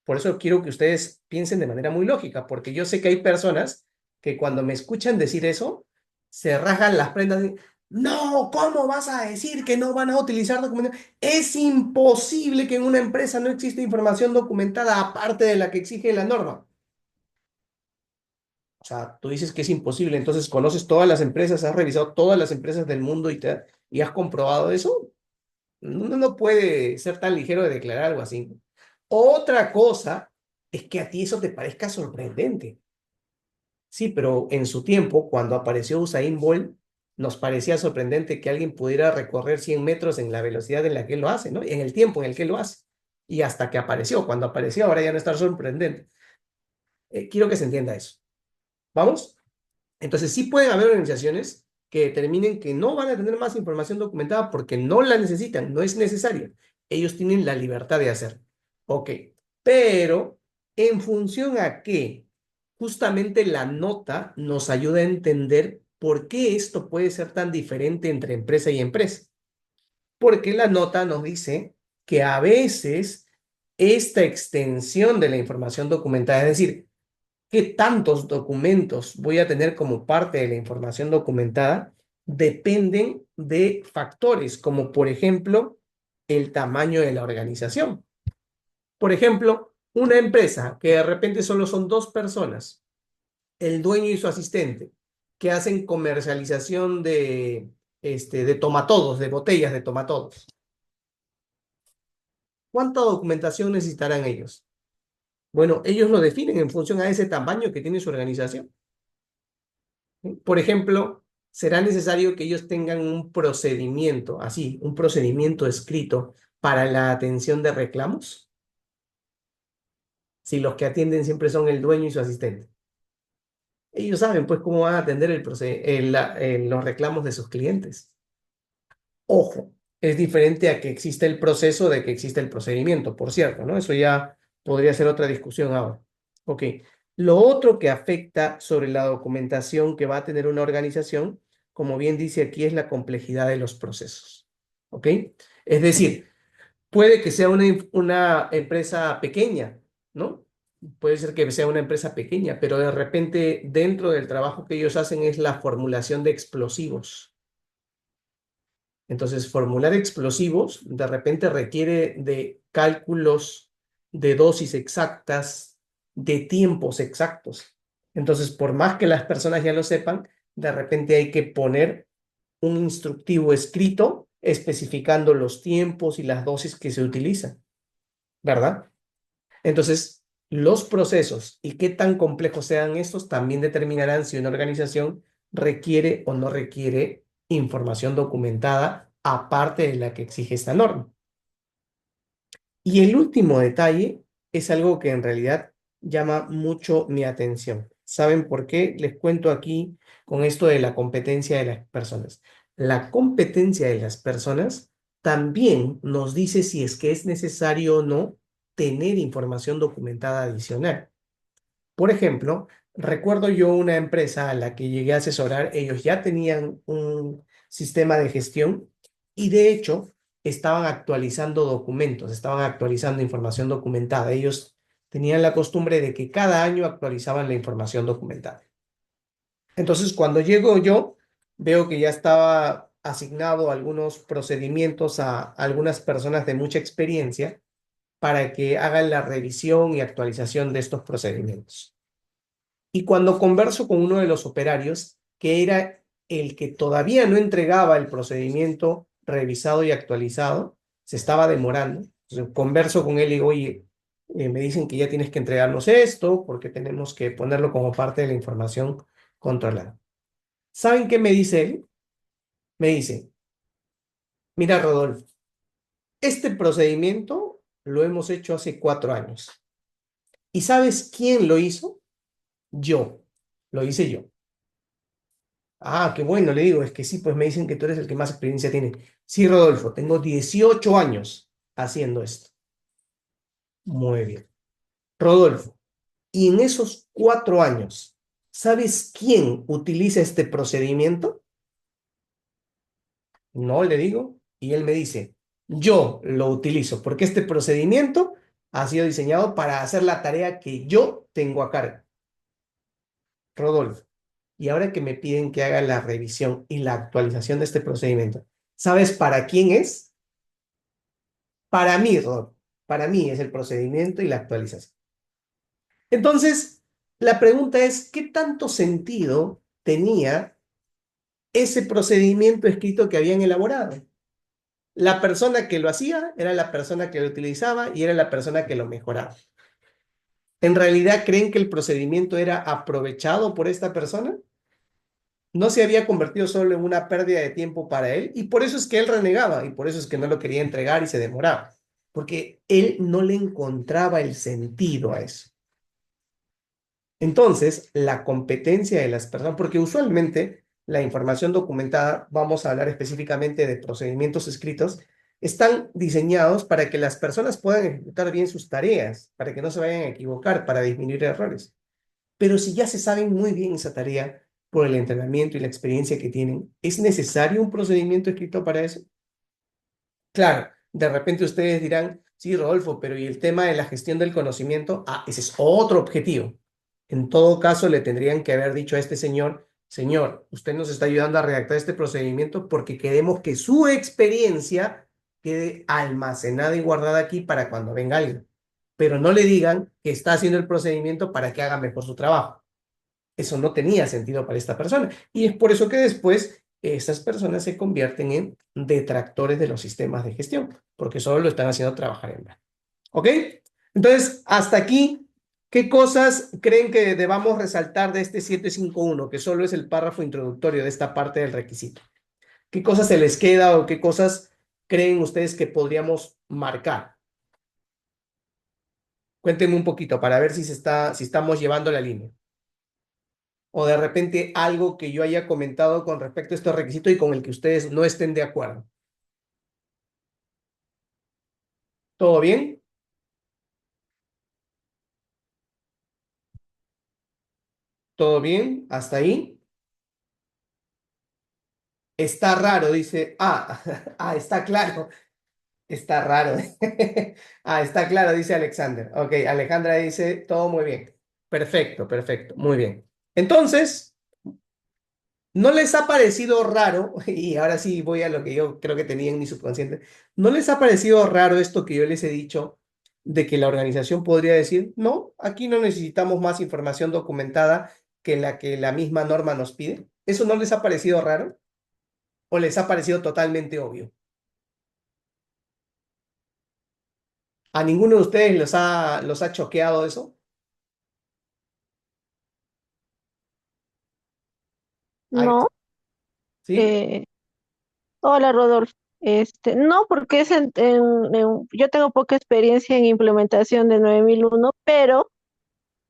por eso quiero que ustedes piensen de manera muy lógica, porque yo sé que hay personas que cuando me escuchan decir eso, se rajan las prendas y, no, ¿cómo vas a decir que no van a utilizar documentación? Es imposible que en una empresa no exista información documentada aparte de la que exige la norma. O sea, tú dices que es imposible, entonces conoces todas las empresas, has revisado todas las empresas del mundo y has comprobado eso. Uno no puede ser tan ligero de declarar algo así. Otra cosa es que a ti eso te parezca sorprendente. Sí, pero en su tiempo, cuando apareció Usain Bolt, nos parecía sorprendente que alguien pudiera recorrer 100 metros en la velocidad en la que él lo hace, ¿no? En el tiempo en el que él lo hace. Y hasta que apareció, cuando apareció, ahora ya no está sorprendente. Quiero que se entienda eso. ¿Vamos? Entonces, sí pueden haber organizaciones que determinen que no van a tener más información documentada porque no la necesitan, no es necesaria. Ellos tienen la libertad de hacer. Ok, pero ¿en función a qué? Justamente la nota nos ayuda a entender por qué esto puede ser tan diferente entre empresa y empresa. Porque la nota nos dice que a veces esta extensión de la información documentada, es decir, qué tantos documentos voy a tener como parte de la información documentada dependen de factores como, por ejemplo, el tamaño de la organización. Por ejemplo, una empresa que de repente solo son dos personas, el dueño y su asistente, que hacen comercialización de tomatodos, de botellas de tomatodos. ¿Cuánta documentación necesitarán ellos? Bueno, ellos lo definen en función a ese tamaño que tiene su organización. Por ejemplo, será necesario que ellos tengan un procedimiento, así, un procedimiento escrito para la atención de reclamos, si los que atienden siempre son el dueño y su asistente. Ellos saben, pues, cómo van a atender los reclamos de sus clientes. Ojo, es diferente a que exista el proceso de que exista el procedimiento, por cierto, ¿no? Eso ya podría ser otra discusión ahora. Ok. Lo otro que afecta sobre la documentación que va a tener una organización, como bien dice aquí, es la complejidad de los procesos. ¿Ok? Es decir, puede que sea una empresa pequeña, ¿no? Puede ser que sea una empresa pequeña, pero de repente dentro del trabajo que ellos hacen es la formulación de explosivos. Entonces, formular explosivos de repente requiere de cálculos de dosis exactas, de tiempos exactos. Entonces, por más que las personas ya lo sepan, de repente hay que poner un instructivo escrito especificando los tiempos y las dosis que se utilizan, ¿verdad? Entonces, los procesos y qué tan complejos sean estos también determinarán si una organización requiere o no requiere información documentada aparte de la que exige esta norma. Y el último detalle es algo que en realidad llama mucho mi atención. ¿Saben por qué? Les cuento aquí con esto de la competencia de las personas. La competencia de las personas también nos dice si es que es necesario o no tener información documentada adicional. Por ejemplo, recuerdo yo una empresa a la que llegué a asesorar, ellos ya tenían un sistema de gestión y de hecho estaban actualizando documentos, estaban actualizando información documentada. Ellos tenían la costumbre de que cada año actualizaban la información documentada. Entonces, cuando llego yo, veo que ya estaba asignado algunos procedimientos a algunas personas de mucha experiencia para que hagan la revisión y actualización de estos procedimientos. Y cuando converso con uno de los operarios, que era el que todavía no entregaba el procedimiento revisado y actualizado, se estaba demorando. Entonces, converso con él y digo, oye, me dicen que ya tienes que entregarnos esto porque tenemos que ponerlo como parte de la información controlada. ¿Saben qué me dice él? Me dice, mira, Rodolfo, este procedimiento lo hemos hecho hace 4 años. ¿Y sabes quién lo hizo? Yo. Lo hice yo. Ah, qué bueno, le digo, es que sí, pues me dicen que tú eres el que más experiencia tiene. Sí, Rodolfo, tengo 18 años haciendo esto. Muy bien. Rodolfo, y en esos 4 años, ¿sabes quién utiliza este procedimiento? No, le digo, y él me dice, yo lo utilizo porque este procedimiento ha sido diseñado para hacer la tarea que yo tengo a cargo. Rodolfo, y ahora que me piden que haga la revisión y la actualización de este procedimiento, ¿sabes para quién es? Para mí, Rodolfo, para mí es el procedimiento y la actualización. Entonces, la pregunta es, ¿qué tanto sentido tenía ese procedimiento escrito que habían elaborado? La persona que lo hacía era la persona que lo utilizaba y era la persona que lo mejoraba. ¿En realidad creen que el procedimiento era aprovechado por esta persona? No se había convertido solo en una pérdida de tiempo para él y por eso es que él renegaba y por eso es que no lo quería entregar y se demoraba, porque él no le encontraba el sentido a eso. Entonces, la competencia de las personas, porque usualmente la información documentada, vamos a hablar específicamente de procedimientos escritos, están diseñados para que las personas puedan ejecutar bien sus tareas, para que no se vayan a equivocar, para disminuir errores. Pero si ya se saben muy bien esa tarea por el entrenamiento y la experiencia que tienen, ¿es necesario un procedimiento escrito para eso? Claro, de repente ustedes dirán, sí, Rodolfo, pero ¿y el tema de la gestión del conocimiento? Ah, ese es otro objetivo. En todo caso, le tendrían que haber dicho a este señor, señor, usted nos está ayudando a redactar este procedimiento porque queremos que su experiencia quede almacenada y guardada aquí para cuando venga alguien. Pero no le digan que está haciendo el procedimiento para que haga mejor su trabajo. Eso no tenía sentido para esta persona. Y es por eso que después esas personas se convierten en detractores de los sistemas de gestión, porque solo lo están haciendo trabajar en vano. ¿Ok? Entonces, hasta aquí, ¿qué cosas creen que debamos resaltar de este 751, que solo es el párrafo introductorio de esta parte del requisito? ¿Qué cosas se les queda o qué cosas creen ustedes que podríamos marcar? Cuéntenme un poquito para ver si estamos llevando la línea. O de repente algo que yo haya comentado con respecto a estos requisitos y con el que ustedes no estén de acuerdo. ¿Todo bien? ¿Todo bien? ¿Hasta ahí? Está raro, dice. Está claro. Está raro. Está claro, dice Alexander. Ok, Alejandra dice, todo muy bien. Perfecto, perfecto, muy bien. Entonces, ¿no les ha parecido raro? Y ahora sí voy a lo que yo creo que tenía en mi subconsciente. ¿No les ha parecido raro esto que yo les he dicho de que la organización podría decir, no, aquí no necesitamos más información documentada que la misma norma nos pide? ¿Eso no les ha parecido raro? ¿O les ha parecido totalmente obvio? ¿A ninguno de ustedes los ha choqueado eso? Ay, No, ¿sí? eh, hola Rodolfo. No, porque yo tengo poca experiencia en implementación de 9001, pero,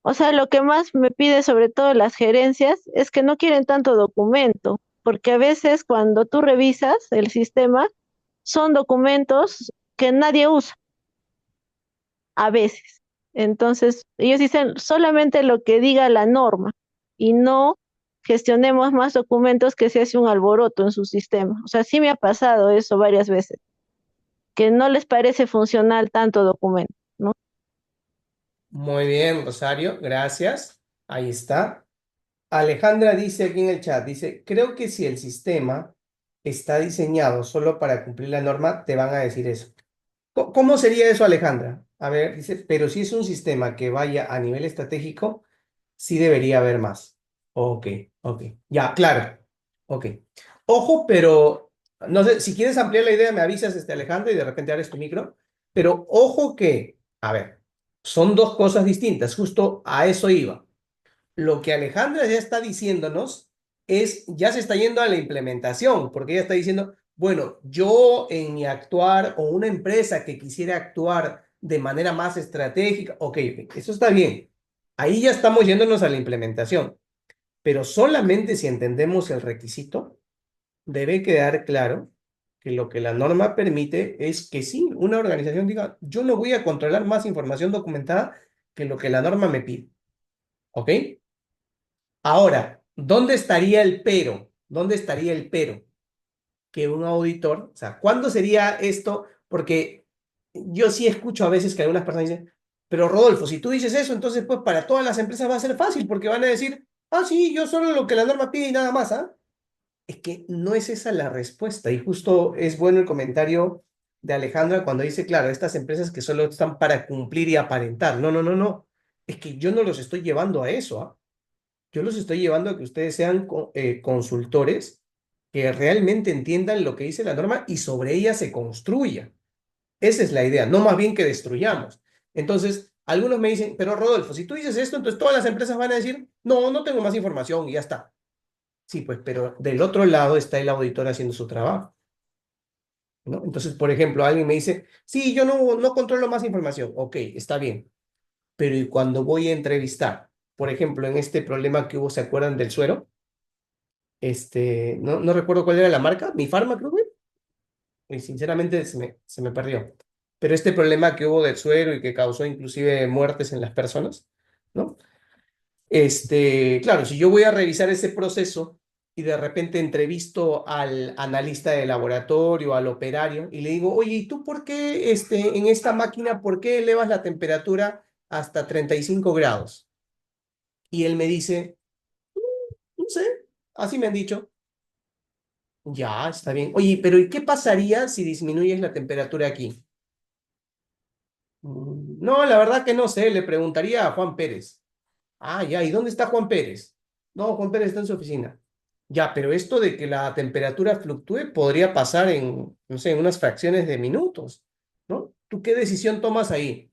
o sea, lo que más me pide sobre todo las gerencias es que no quieren tanto documento, porque a veces cuando tú revisas el sistema, son documentos que nadie usa, a veces. Entonces, ellos dicen solamente lo que diga la norma y no gestionemos más documentos que se hace un alboroto en su sistema. O sea, sí me ha pasado eso varias veces, que no les parece funcional tanto documento, ¿no? Muy bien, Rosario, gracias. Ahí está. Alejandra dice aquí en el chat, dice, creo que si el sistema está diseñado solo para cumplir la norma, te van a decir eso. ¿Cómo sería eso, Alejandra? A ver, dice, pero si es un sistema que vaya a nivel estratégico, sí debería haber más. Ok, ok. Ya, claro. Ok. Ojo, pero no sé, si quieres ampliar la idea, me avisas, Alejandra, y de repente abres tu micro. Pero ojo que, a ver, son dos cosas distintas. Justo a eso iba. Lo que Alejandra ya está diciéndonos es, ya se está yendo a la implementación, porque ella está diciendo, bueno, yo en mi actuar o una empresa que quisiera actuar de manera más estratégica, ok, eso está bien. Ahí ya estamos yéndonos a la implementación, pero solamente si entendemos el requisito, debe quedar claro que lo que la norma permite es que sí, una organización diga, yo no voy a controlar más información documentada que lo que la norma me pide, ¿ok? Ahora, ¿dónde estaría el pero? ¿Dónde estaría el pero? Que un auditor, o sea, ¿cuándo sería esto? Porque yo sí escucho a veces que algunas personas dicen, pero Rodolfo, si tú dices eso, entonces pues para todas las empresas va a ser fácil porque van a decir, sí, yo solo lo que la norma pide y nada más, ¿ah? Es que no es esa la respuesta y justo es bueno el comentario de Alejandra cuando dice, claro, estas empresas que solo están para cumplir y aparentar. No, no, no, no. Es que yo no los estoy llevando a eso, ¿ah? Yo los estoy llevando a que ustedes sean consultores que realmente entiendan lo que dice la norma y sobre ella se construya. Esa es la idea, no más bien que destruyamos. Entonces, algunos me dicen, pero Rodolfo, si tú dices esto, entonces todas las empresas van a decir, no, no tengo más información y ya está. Sí, pues, pero del otro lado está el auditor haciendo su trabajo, ¿no? Entonces, por ejemplo, alguien me dice, sí, yo no controlo más información. Ok, está bien. Pero ¿y cuando voy a entrevistar? Por ejemplo, en este problema que hubo, ¿se acuerdan del suero? No recuerdo cuál era la marca, mi farma creo que, y sinceramente se me perdió. Pero este problema que hubo del suero y que causó inclusive muertes en las personas, ¿no? Claro, si yo voy a revisar ese proceso y de repente entrevisto al analista de laboratorio, al operario, y le digo, oye, ¿y tú por qué en esta máquina, por qué elevas la temperatura hasta 35 grados? Y él me dice, no sé, así me han dicho. Ya, está bien. Oye, pero ¿y qué pasaría si disminuyes la temperatura aquí? No, la verdad que no sé, le preguntaría a Juan Pérez. Ya, ¿y dónde está Juan Pérez? No, Juan Pérez está en su oficina. Ya, pero esto de que la temperatura fluctúe podría pasar en, no sé, en unas fracciones de minutos, ¿no? ¿Tú qué decisión tomas ahí?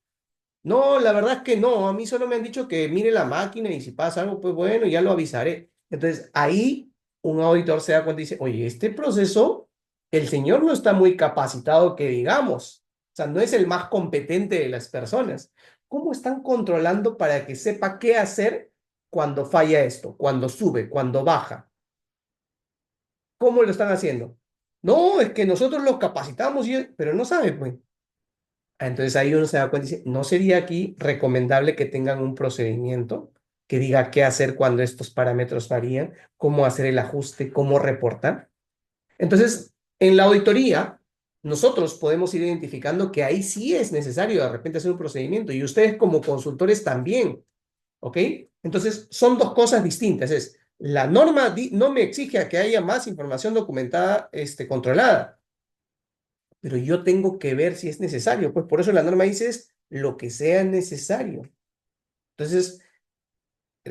No, la verdad es que no, a mí solo me han dicho que mire la máquina y si pasa algo, pues bueno, ya lo avisaré. Entonces ahí un auditor se da cuenta y dice, oye, este proceso, el señor no está muy capacitado que digamos, o sea, no es el más competente de las personas. ¿Cómo están controlando para que sepa qué hacer cuando falla esto, cuando sube, cuando baja? ¿Cómo lo están haciendo? No, es que nosotros los capacitamos, pero no sabe, pues. Entonces ahí uno se da cuenta y dice, ¿no sería aquí recomendable que tengan un procedimiento que diga qué hacer cuando estos parámetros varían, cómo hacer el ajuste, cómo reportar? Entonces, en la auditoría, nosotros podemos ir identificando que ahí sí es necesario de repente hacer un procedimiento y ustedes como consultores también, ¿ok? Entonces, son dos cosas distintas. Es, la norma no me exige a que haya más información documentada, controlada, pero yo tengo que ver si es necesario. Pues por eso la norma dice es lo que sea necesario. Entonces,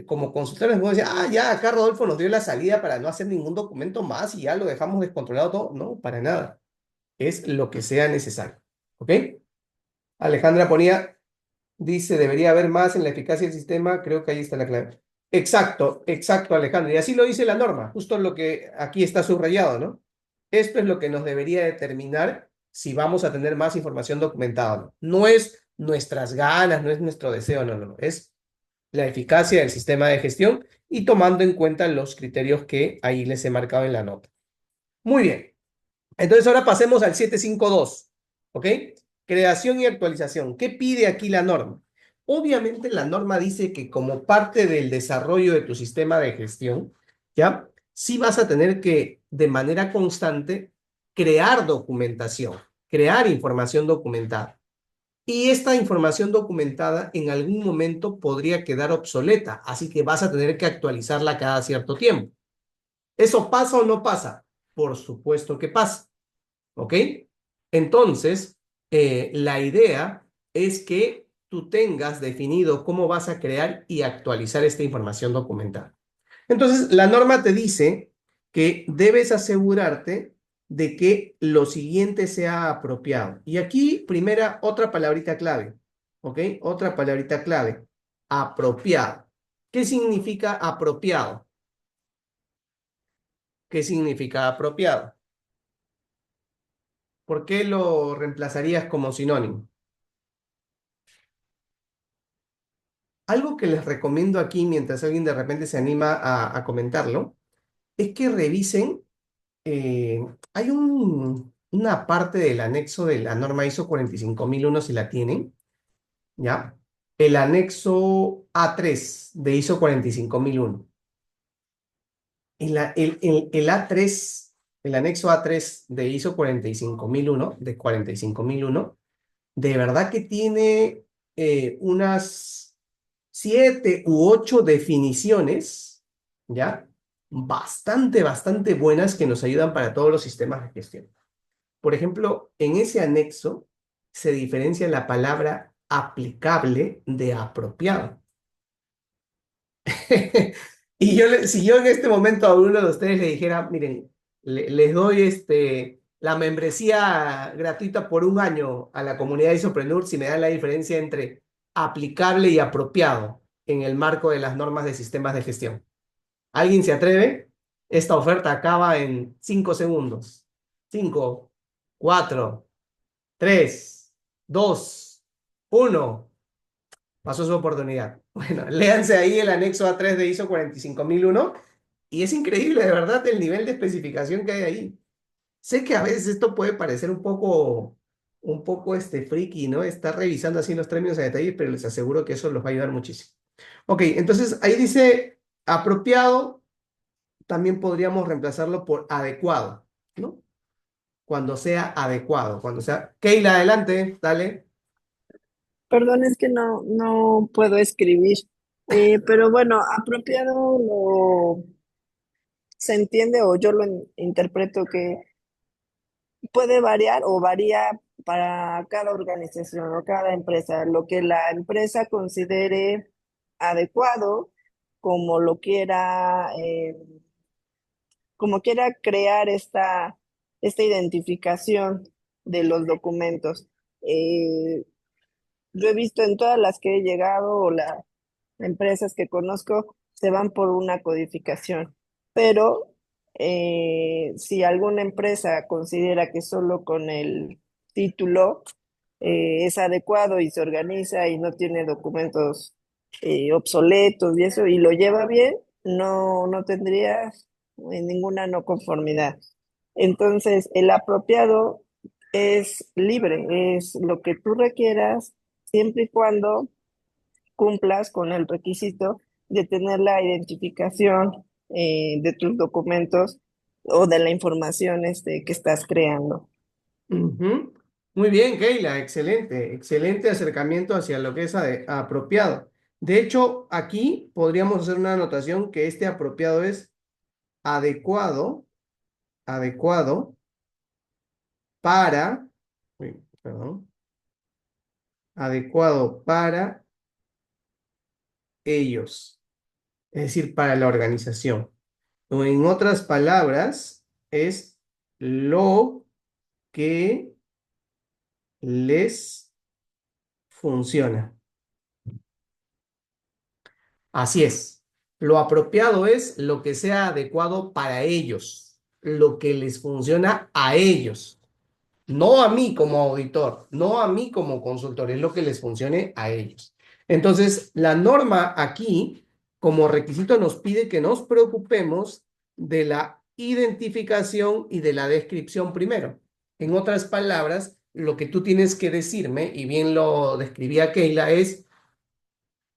como consultores, podemos decir, ah, ya, acá Rodolfo nos dio la salida para no hacer ningún documento más y ya lo dejamos descontrolado todo. No, para nada. Es lo que sea necesario. ¿Ok? Alejandra ponía, dice, debería haber más en la eficacia del sistema. Creo que ahí está la clave. Exacto, exacto, Alejandra. Y así lo dice la norma, justo lo que aquí está subrayado, ¿no? Esto es lo que nos debería determinar si vamos a tener más información documentada o no. No es nuestras ganas, no es nuestro deseo, no, no, no. Es la eficacia del sistema de gestión y tomando en cuenta los criterios que ahí les he marcado en la nota. Muy bien. Entonces ahora pasemos al 752, ¿ok? Creación y actualización. ¿Qué pide aquí la norma? Obviamente la norma dice que como parte del desarrollo de tu sistema de gestión, ¿ya? Sí vas a tener que, de manera constante, crear documentación, crear información documentada. Y esta información documentada en algún momento podría quedar obsoleta, así que vas a tener que actualizarla cada cierto tiempo. ¿Eso pasa o no pasa? Por supuesto que pasa. ¿Ok? Entonces, la idea es que tú tengas definido cómo vas a crear y actualizar esta información documentada. Entonces, la norma te dice que debes asegurarte de que lo siguiente sea apropiado. Y aquí, primera, otra palabrita clave. ¿Ok? Otra palabrita clave. Apropiado. ¿Qué significa apropiado? ¿Qué significa apropiado? ¿Por qué lo reemplazarías como sinónimo? Algo que les recomiendo aquí, mientras alguien de repente se anima a comentarlo, es que revisen, eh, hay una parte del anexo de la norma ISO 45001, si la tienen, ¿ya? El anexo A3 de ISO 45001. El A3, el anexo A3 de ISO 45001, de 45001, de verdad que tiene unas 7 u 8 definiciones, ¿ya? Bastante, bastante buenas que nos ayudan para todos los sistemas de gestión. Por ejemplo, en ese anexo se diferencia la palabra aplicable de apropiado. Y si yo en este momento a uno de ustedes le dijera, miren, les doy la membresía gratuita por un año a la comunidad de Isopreneur si me dan la diferencia entre aplicable y apropiado en el marco de las normas de sistemas de gestión. ¿Alguien se atreve? Esta oferta acaba en 5 segundos. 5, 4, 3, 2, 1. Pasó su oportunidad. Bueno, léanse ahí el anexo A3 de ISO 45001 y es increíble, de verdad, el nivel de especificación que hay ahí. Sé que a veces esto puede parecer un poco friki, ¿no? Estar revisando así los términos a detalle, pero les aseguro que eso los va a ayudar muchísimo. Ok, entonces ahí dice apropiado, también podríamos reemplazarlo por adecuado, ¿no? Cuando sea adecuado, cuando sea... Keila, adelante, dale. Perdón, es que no puedo escribir. Pero bueno, apropiado se entiende o yo lo interpreto que puede variar o varía para cada organización o cada empresa. Lo que la empresa considere adecuado como lo quiera, como quiera crear esta identificación de los documentos. Yo he visto en todas las que he llegado o las empresas que conozco, se van por una codificación, pero si alguna empresa considera que solo con el título es adecuado y se organiza y no tiene documentos obsoletos y eso, y lo lleva bien, no tendría ninguna no conformidad. Entonces, el apropiado es libre, es lo que tú requieras, siempre y cuando cumplas con el requisito de tener la identificación de tus documentos o de la información que estás creando. Ujú. Muy bien, Keila, excelente, excelente acercamiento hacia lo que es apropiado. De hecho, aquí podríamos hacer una anotación que este apropiado es adecuado, adecuado para, uy, perdón, adecuado para ellos, es decir, para la organización. O en otras palabras, es lo que les funciona. Así es. Lo apropiado es lo que sea adecuado para ellos, lo que les funciona a ellos. No a mí como auditor, no a mí como consultor, es lo que les funcione a ellos. Entonces, la norma aquí, como requisito, nos pide que nos preocupemos de la identificación y de la descripción primero. En otras palabras, lo que tú tienes que decirme, y bien lo describía Keila, es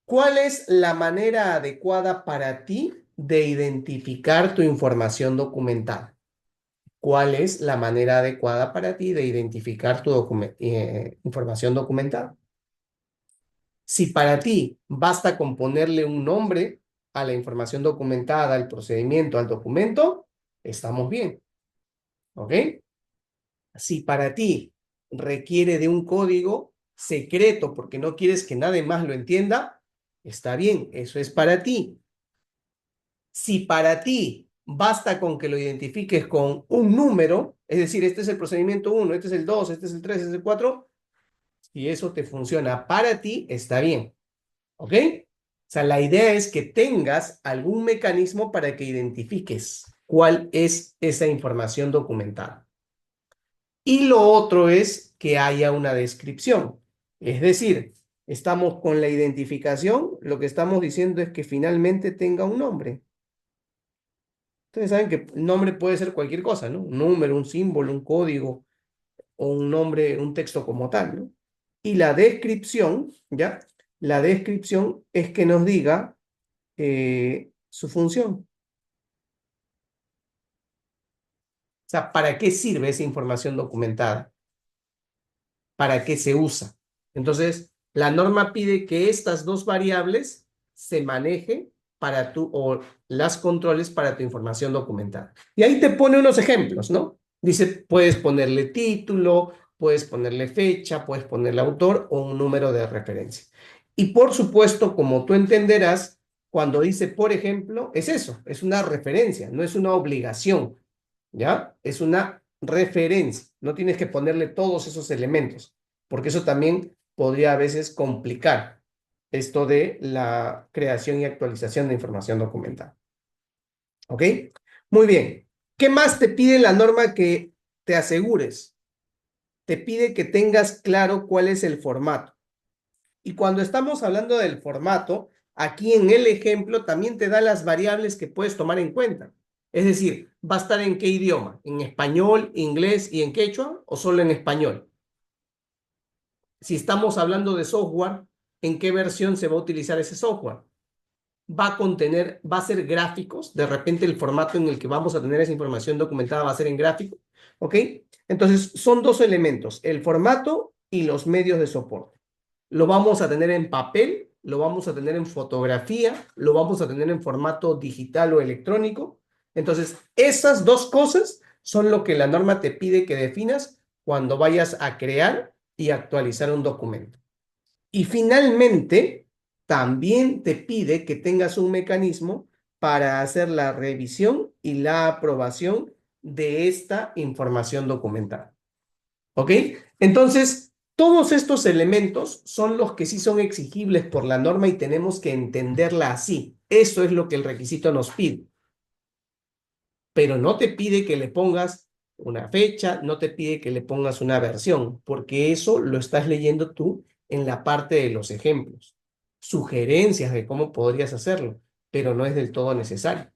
¿cuál es la manera adecuada para ti de identificar tu información documentada? ¿Cuál es la manera adecuada para ti de identificar tu información documentada? Si para ti basta con ponerle un nombre a la información documentada, al procedimiento, al documento, estamos bien. ¿Ok? Si para ti requiere de un código secreto porque no quieres que nadie más lo entienda, está bien, eso es para ti. Si para ti basta con que lo identifiques con un número, es decir, este es el procedimiento 1, este es el 2, este es el 3, este es el 4, si eso te funciona para ti, está bien. ¿Ok? O sea, la idea es que tengas algún mecanismo para que identifiques cuál es esa información documentada. Y lo otro es que haya una descripción. Es decir, estamos con la identificación, lo que estamos diciendo es que finalmente tenga un nombre. Ustedes saben que el nombre puede ser cualquier cosa, ¿no? Un número, un símbolo, un código o un nombre, un texto como tal, ¿no? Y la descripción, ¿ya? La descripción es que nos diga su función. O sea, ¿para qué sirve esa información documentada? ¿Para qué se usa? Entonces, la norma pide que estas dos variables se manejen para tu, o las controles para tu información documentada. Y ahí te pone unos ejemplos, ¿no? Dice, puedes ponerle título, puedes ponerle fecha, puedes ponerle autor o un número de referencia. Y por supuesto, como tú entenderás, cuando dice, por ejemplo, es eso, es una referencia, no es una obligación, ¿ya? Es una referencia, no tienes que ponerle todos esos elementos, porque eso también podría a veces complicar esto de la creación y actualización de información documental. ¿Ok? Muy bien. ¿Qué más te pide la norma que te asegures? Te pide que tengas claro cuál es el formato. Y cuando estamos hablando del formato, aquí en el ejemplo también te da las variables que puedes tomar en cuenta. Es decir, ¿va a estar en qué idioma? ¿En español, inglés y en quechua o solo en español? Si estamos hablando de software, ¿en qué versión se va a utilizar ese software? Va a contener, va a ser gráficos, de repente el formato en el que vamos a tener esa información documentada va a ser en gráfico, ¿ok? Entonces, son dos elementos, el formato y los medios de soporte. Lo vamos a tener en papel, lo vamos a tener en fotografía, lo vamos a tener en formato digital o electrónico. Entonces, esas dos cosas son lo que la norma te pide que definas cuando vayas a crear y actualizar un documento. Y finalmente, también te pide que tengas un mecanismo para hacer la revisión y la aprobación de esta información documental. ¿Ok? Entonces, todos estos elementos son los que sí son exigibles por la norma y tenemos que entenderla así. Eso es lo que el requisito nos pide. Pero no te pide que le pongas una fecha, no te pide que le pongas una versión, porque eso lo estás leyendo tú en la parte de los ejemplos, sugerencias de cómo podrías hacerlo, pero no es del todo necesario.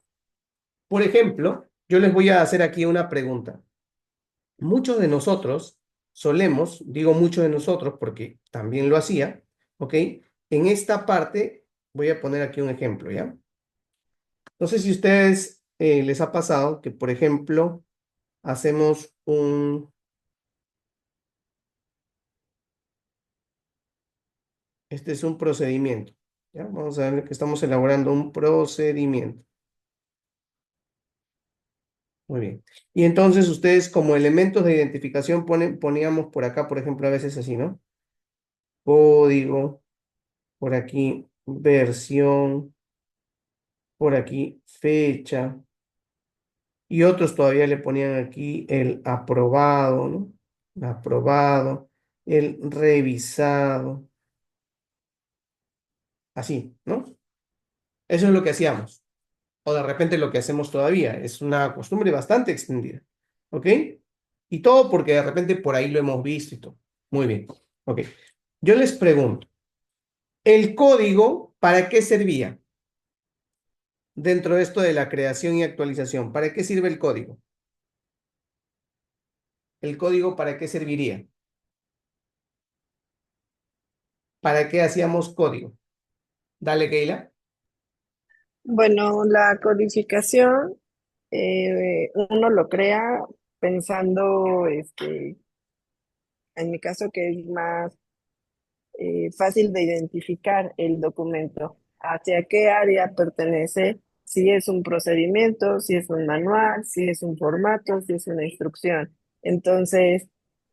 Por ejemplo, yo les voy a hacer aquí una pregunta. Muchos de nosotros solemos, digo muchos de nosotros porque también lo hacía, ¿ok? En esta parte, voy a poner aquí un ejemplo, ¿ya? No sé si a ustedes les ha pasado que, por ejemplo, hacemos este es un procedimiento, ¿ya? Vamos a ver que estamos elaborando un procedimiento. Muy bien. Y entonces ustedes como elementos de identificación poníamos por acá, por ejemplo, a veces así, ¿no? Código, por aquí versión, por aquí fecha, y otros todavía le ponían aquí el aprobado, ¿no? Aprobado, el revisado, así, ¿no? Eso es lo que hacíamos. O de repente lo que hacemos todavía. Es una costumbre bastante extendida. ¿Ok? Y todo porque de repente por ahí lo hemos visto y todo. Muy bien. Ok. Yo les pregunto, ¿el código para qué servía dentro de esto de la creación y actualización? ¿Para qué sirve el código? ¿El código para qué serviría? ¿Para qué hacíamos código? Dale, Keila. Bueno, la codificación, uno lo crea pensando, en mi caso, que es más fácil de identificar el documento, hacia qué área pertenece, si es un procedimiento, si es un manual, si es un formato, si es una instrucción. Entonces,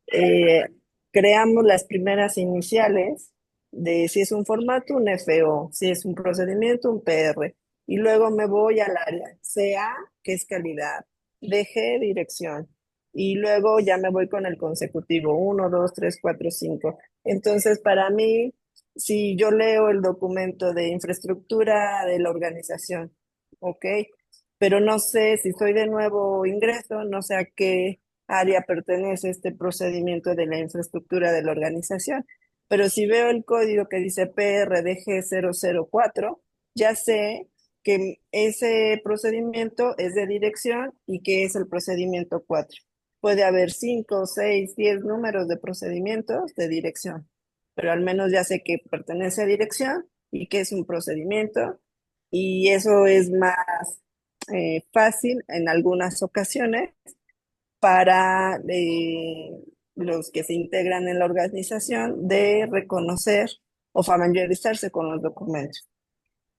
eh, creamos las primeras iniciales de si es un formato, un FO, si es un procedimiento, un PR. Y luego me voy al área CA, que es calidad, DG, dirección. Y luego ya me voy con el consecutivo, 1, 2, 3, 4, 5. Entonces, para mí, si yo leo el documento de infraestructura de la organización, ¿ok? Pero no sé si soy de nuevo ingreso, no sé a qué área pertenece este procedimiento de la infraestructura de la organización. Pero si veo el código que dice PRDG 004, ya sé que ese procedimiento es de dirección y que es el procedimiento 4. Puede haber 5, 6, 10 números de procedimientos de dirección, pero al menos ya sé que pertenece a dirección y que es un procedimiento, y eso es más fácil en algunas ocasiones para los que se integran en la organización de reconocer o familiarizarse con los documentos.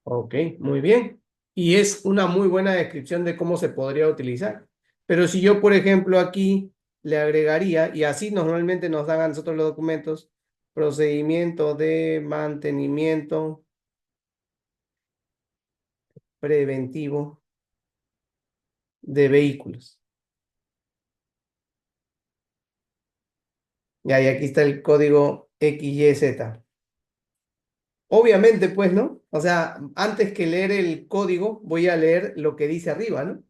Ok, muy bien. Y es una muy buena descripción de cómo se podría utilizar. Pero si yo, por ejemplo, aquí le agregaría, y así normalmente nos dan a nosotros los documentos, procedimiento de mantenimiento preventivo de vehículos. Y ahí aquí está el código XYZ. Obviamente, pues, ¿no? O sea, antes que leer el código, voy a leer lo que dice arriba, ¿no?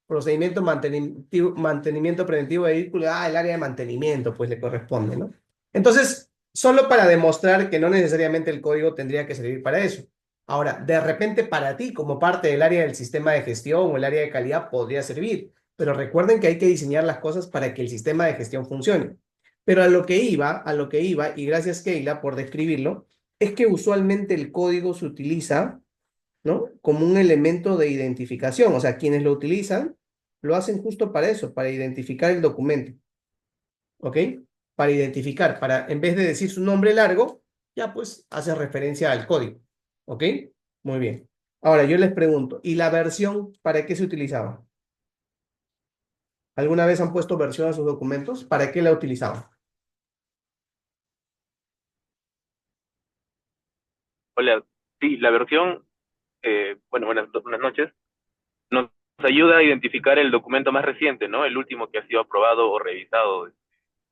Procedimiento mantenimiento preventivo de vehículos, el área de mantenimiento, pues le corresponde, ¿no? Entonces, solo para demostrar que no necesariamente el código tendría que servir para eso. Ahora, de repente para ti, como parte del área del sistema de gestión o el área de calidad, podría servir, pero recuerden que hay que diseñar las cosas para que el sistema de gestión funcione. Pero a lo que iba, y gracias Keila por describirlo, es que usualmente el código se utiliza, ¿no? Como un elemento de identificación. O sea, quienes lo utilizan lo hacen justo para eso, para identificar el documento. ¿Ok? Para identificar, en vez de decir su nombre largo, ya pues hace referencia al código. ¿Ok? Muy bien. Ahora yo les pregunto, ¿y la versión para qué se utilizaba? ¿Alguna vez han puesto versión a sus documentos? ¿Para qué la utilizaban? Hola, Sí, la versión, bueno, buenas noches, nos ayuda a identificar el documento más reciente, ¿no? El último que ha sido aprobado o revisado,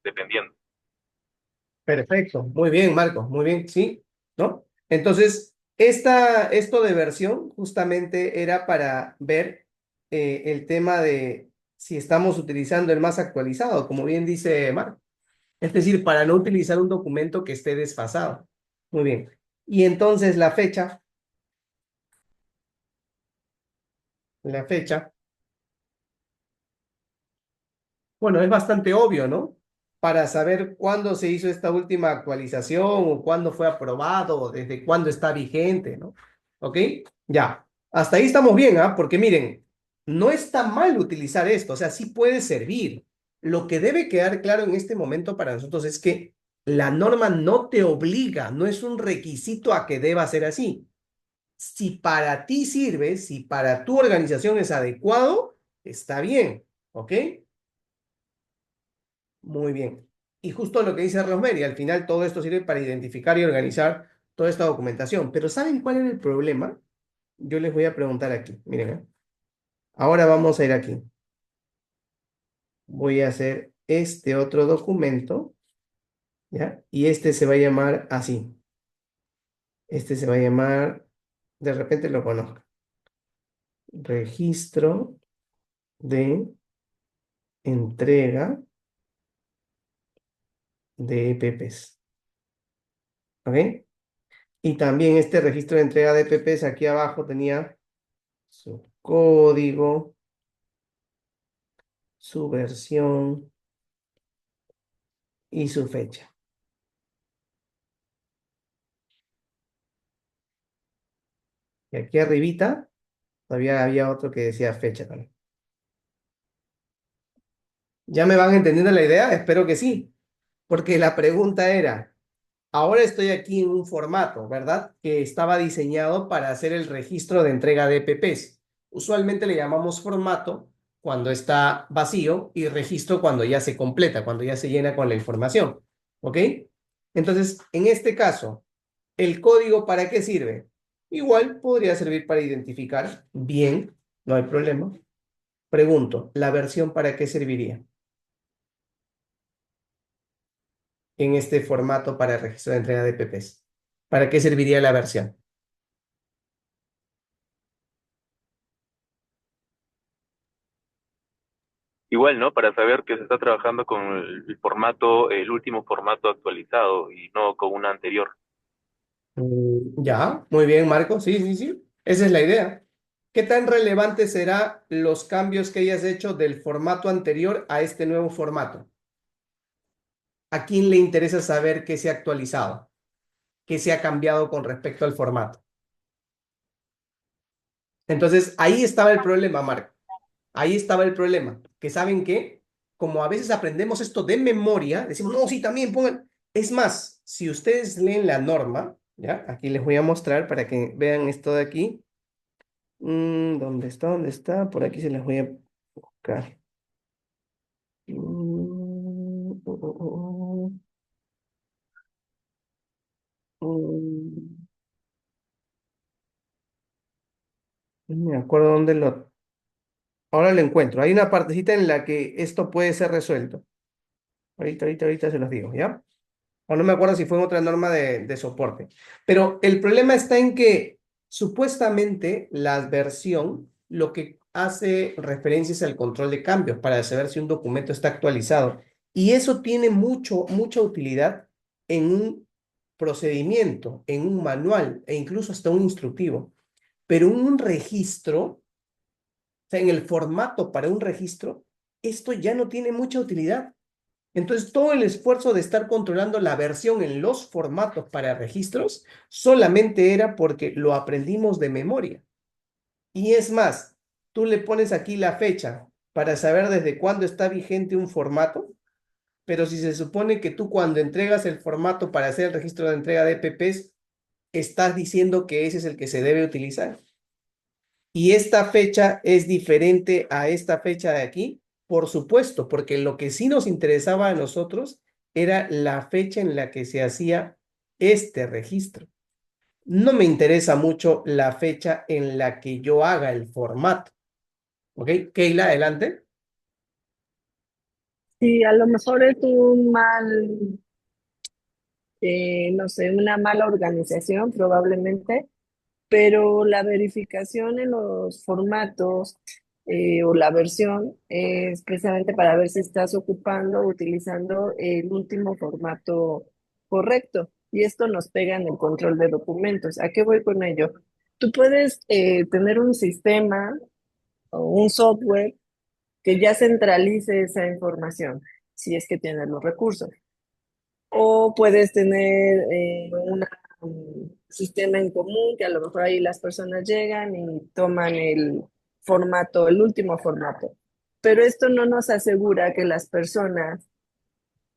dependiendo. Perfecto, muy bien, Marco, muy bien, sí, ¿no? Entonces, esto de versión justamente era para ver el tema de si estamos utilizando el más actualizado, como bien dice Marco. Es decir, para no utilizar un documento que esté desfasado. Muy bien. Y entonces la fecha, bueno, es bastante obvio, ¿no? Para saber cuándo se hizo esta última actualización o cuándo fue aprobado o desde cuándo está vigente, ¿no? ¿Ok? Ya. Hasta ahí estamos bien, ¿ah? Porque miren, no está mal utilizar esto, o sea, sí puede servir. Lo que debe quedar claro en este momento para nosotros es que la norma no te obliga, no es un requisito a que deba ser así. Si para ti sirve, si para tu organización es adecuado, está bien, ¿ok? Muy bien. Y justo lo que dice Rosemary, al final todo esto sirve para identificar y organizar toda esta documentación. Pero ¿saben cuál es el problema? Yo les voy a preguntar aquí. Miren, ¿eh? Ahora vamos a ir aquí. Voy a hacer este otro documento, ¿ya? Y este se va a llamar así. Este se va a llamar, de repente lo conozco, registro de entrega de EPPs. ¿Ok? Y también este registro de entrega de EPPs aquí abajo tenía su código, su versión y su fecha. Y aquí arribita todavía había otro que decía fecha también. ¿Ya me van entendiendo la idea? Espero que sí, porque la pregunta era, ahora estoy aquí en un formato, ¿verdad? Que estaba diseñado para hacer el registro de entrega de EPPs. Usualmente le llamamos formato cuando está vacío y registro cuando ya se completa, cuando ya se llena con la información. ¿Ok? Entonces, en este caso, ¿el código para qué sirve? Igual podría servir para identificar bien, no hay problema. Pregunto, ¿la versión para qué serviría en este formato para el registro de entrega de EPPs? ¿Para qué serviría la versión? Igual, ¿no? Para saber que se está trabajando con el formato, el último formato actualizado y no con una anterior. Ya, muy bien, Marco. Sí, sí, sí. Esa es la idea. ¿Qué tan relevante será los cambios que hayas hecho del formato anterior a este nuevo formato? ¿A quién le interesa saber qué se ha actualizado? ¿Qué se ha cambiado con respecto al formato? Entonces, ahí estaba el problema, Marco. Ahí estaba el problema. Que saben que, como a veces aprendemos esto de memoria, decimos, no, sí, también pongan. Es más, si ustedes leen la norma, ¿ya? Aquí les voy a mostrar para que vean esto de aquí. ¿Dónde está? ¿Dónde está? Por aquí se las voy a buscar. Mm, oh, oh, oh, no me acuerdo dónde lo... Ahora lo encuentro. Hay una partecita en la que esto puede ser resuelto. Ahorita se los digo, ¿ya? O no me acuerdo si fue en otra norma de soporte. Pero el problema está en que supuestamente la versión lo que hace referencia es al control de cambios para saber si un documento está actualizado. Y eso tiene mucha utilidad en un procedimiento, en un manual e incluso hasta un instructivo. Pero en un registro, o sea, en el formato para un registro, esto ya no tiene mucha utilidad. Entonces, todo el esfuerzo de estar controlando la versión en los formatos para registros solamente era porque lo aprendimos de memoria. Y es más, tú le pones aquí la fecha para saber desde cuándo está vigente un formato, pero si se supone que tú cuando entregas el formato para hacer el registro de entrega de EPPs, estás diciendo que ese es el que se debe utilizar. Y esta fecha es diferente a esta fecha de aquí, por supuesto, porque lo que sí nos interesaba a nosotros era la fecha en la que se hacía este registro. no me interesa mucho la fecha en la que yo haga el formato. ¿Ok? Keila, adelante. Sí, a lo mejor es un mal, no sé, una mala organización probablemente, pero la verificación en los formatos o la versión es precisamente para ver si estás ocupando o utilizando el último formato correcto. Y esto nos pega en el control de documentos. ¿A qué voy con ello? Tú puedes tener un sistema o un software que ya centralice esa información, si es que tienes los recursos. O puedes tener un sistema en común que a lo mejor ahí las personas llegan y toman el formato, el último formato. Pero esto no nos asegura que las personas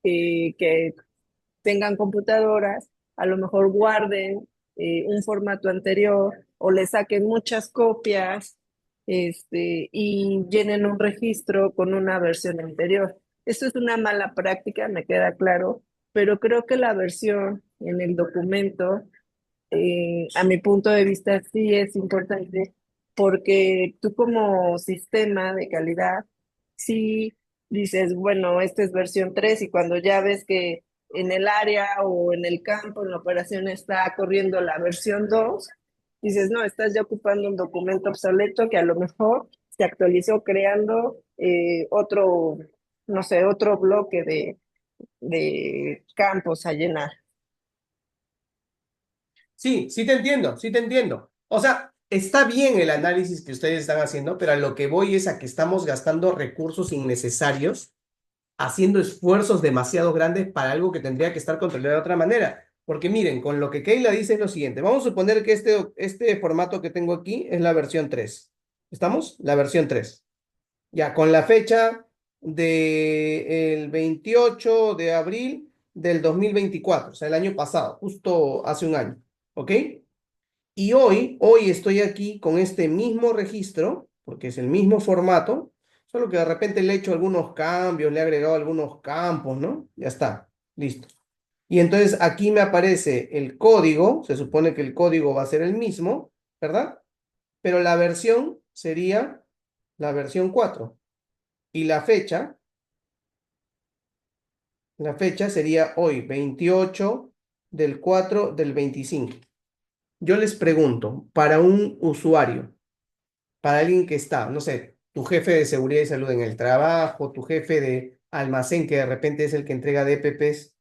que tengan computadoras a lo mejor guarden un formato anterior o le saquen muchas copias y llenen un registro con una versión anterior. Esto es una mala práctica, me queda claro, pero creo que la versión en el documento, a mi punto de vista, sí es importante porque tú como sistema de calidad, sí dices, bueno, esta es versión 3 y cuando ya ves que en el área o en el campo, en la operación está corriendo la versión 2, dices, no, estás ya ocupando un documento obsoleto que a lo mejor se actualizó creando otro, no sé, otro bloque de campos a llenar. Sí, sí te entiendo, sí te entiendo. O sea, está bien el análisis que ustedes están haciendo, pero a lo que voy es a que estamos gastando recursos innecesarios, haciendo esfuerzos demasiado grandes para algo que tendría que estar controlado de otra manera. Porque miren, con lo que Keila dice es lo siguiente. Vamos a suponer que este formato que tengo aquí es la versión 3. ¿Estamos? La versión 3. Ya, con la fecha del 28 de abril del 2024, o sea, el año pasado, justo hace un año. ¿Ok? Y hoy estoy aquí con este mismo registro, porque es el mismo formato, solo que de repente le he hecho algunos cambios, le he agregado algunos campos, ¿no? Ya está, listo. Y entonces aquí me aparece el código, se supone que el código va a ser el mismo, ¿verdad? Pero la versión sería la versión 4. Y la fecha sería hoy, 28 del 4 del 25. Yo les pregunto, para un usuario, para alguien que está, no sé, tu jefe de seguridad y salud en el trabajo, tu jefe de almacén que de repente es el que entrega DPPs,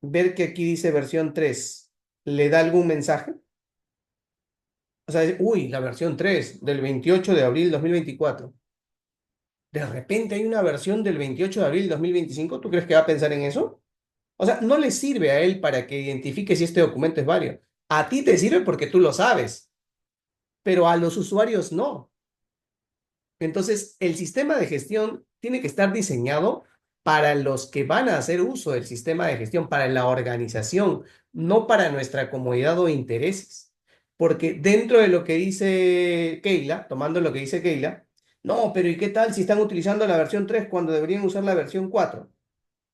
ver que aquí dice versión 3, ¿le da algún mensaje? O sea, uy, la versión 3 del 28 de abril 2024. De repente hay una versión del 28 de abril 2025. ¿Tú crees que va a pensar en eso? O sea, no le sirve a él para que identifique si este documento es válido. A ti te sirve porque tú lo sabes, pero a los usuarios no. Entonces, el sistema de gestión tiene que estar diseñado para los que van a hacer uso del sistema de gestión, para la organización, no para nuestra comodidad o intereses. Porque dentro de lo que dice Keila, tomando lo que dice Keila, no, pero ¿y qué tal si están utilizando la versión 3 cuando deberían usar la versión 4?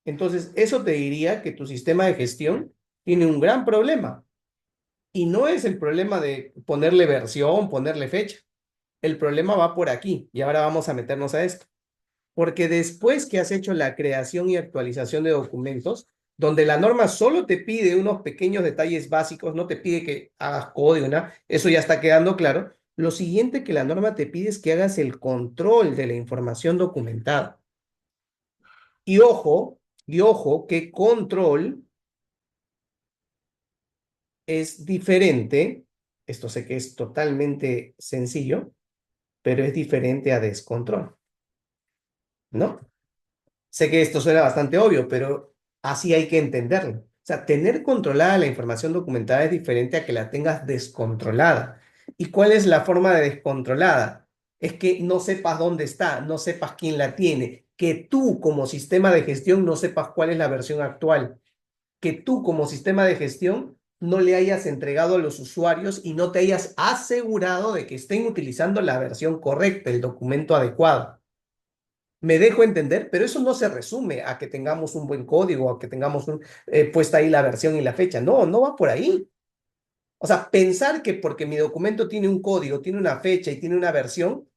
Entonces, eso te diría que tu sistema de gestión tiene un gran problema. Y no es el problema de ponerle versión, ponerle fecha. El problema va por aquí y ahora vamos a meternos a esto. Porque después que has hecho la creación y actualización de documentos, donde la norma solo te pide unos pequeños detalles básicos, no te pide que hagas código, nada, eso ya está quedando claro. Lo siguiente que la norma te pide es que hagas el control de la información documentada. Y ojo, que control es diferente, esto sé que es totalmente sencillo, pero es diferente a descontrol, ¿no? Sé que esto suena bastante obvio, pero así hay que entenderlo. O sea, tener controlada la información documentada es diferente a que la tengas descontrolada. ¿Y cuál es la forma de descontrolada? Es que no sepas dónde está, no sepas quién la tiene, que tú como sistema de gestión no sepas cuál es la versión actual, que tú como sistema de gestión no le hayas entregado a los usuarios y no te hayas asegurado de que estén utilizando la versión correcta, el documento adecuado. Me dejo entender, pero eso no se resume a que tengamos un buen código, a que tengamos puesta ahí la versión y la fecha. No, no va por ahí. O sea, pensar que porque mi documento tiene un código, tiene una fecha y tiene una versión,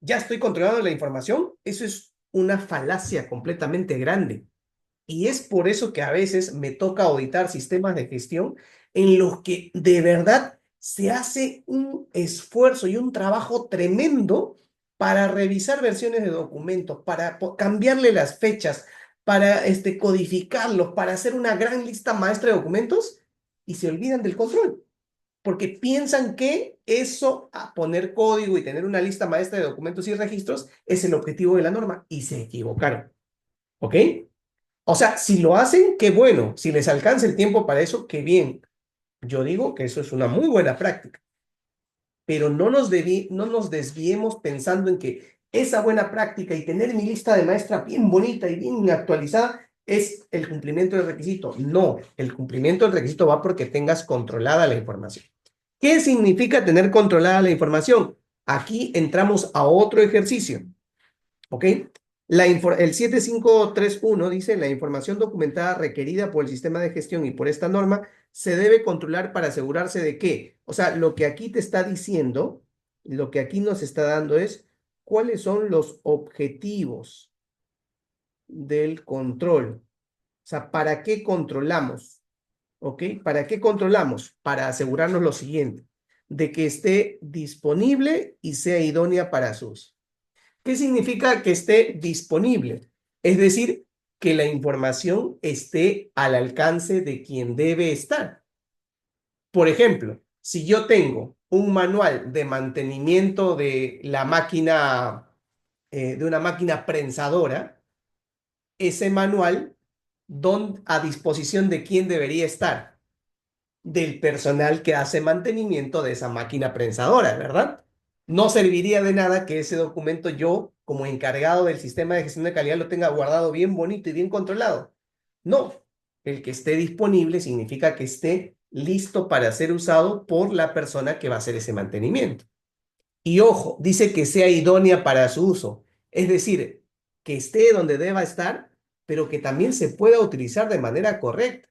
ya estoy controlando la información, eso es una falacia completamente grande. Y es por eso que a veces me toca auditar sistemas de gestión en los que de verdad se hace un esfuerzo y un trabajo tremendo para revisar versiones de documentos, para cambiarle las fechas, para codificarlos, para hacer una gran lista maestra de documentos y se olvidan del control. Porque piensan que eso, a poner código y tener una lista maestra de documentos y registros, es el objetivo de la norma y se equivocaron. ¿Ok? O sea, si lo hacen, qué bueno. Si les alcanza el tiempo para eso, qué bien. Yo digo que eso es una muy buena práctica. Pero no nos desviemos pensando en que esa buena práctica y tener mi lista de maestra bien bonita y bien actualizada es el cumplimiento del requisito. No, el cumplimiento del requisito va porque tengas controlada la información. ¿Qué significa tener controlada la información? Aquí entramos a otro ejercicio. ¿Ok? El 7531 dice, la información documentada requerida por el sistema de gestión y por esta norma se debe controlar para asegurarse de que, o sea, lo que aquí te está diciendo, lo que aquí nos está dando es cuáles son los objetivos del control. O sea, ¿para qué controlamos? ¿Ok? ¿Para qué controlamos? Para asegurarnos lo siguiente, de que esté disponible y sea idónea para su uso. ¿Qué significa que esté disponible? Es decir, que la información esté al alcance de quien debe estar. Por ejemplo, si yo tengo un manual de mantenimiento de la máquina, de una máquina prensadora, ese manual, ¿a disposición de quién debería estar? Del personal que hace mantenimiento de esa máquina prensadora, ¿verdad? No serviría de nada que ese documento yo, como encargado del sistema de gestión de calidad, lo tenga guardado bien bonito y bien controlado. No, el que esté disponible significa que esté listo para ser usado por la persona que va a hacer ese mantenimiento. Y ojo, dice que sea idónea para su uso, es decir, que esté donde deba estar, pero que también se pueda utilizar de manera correcta.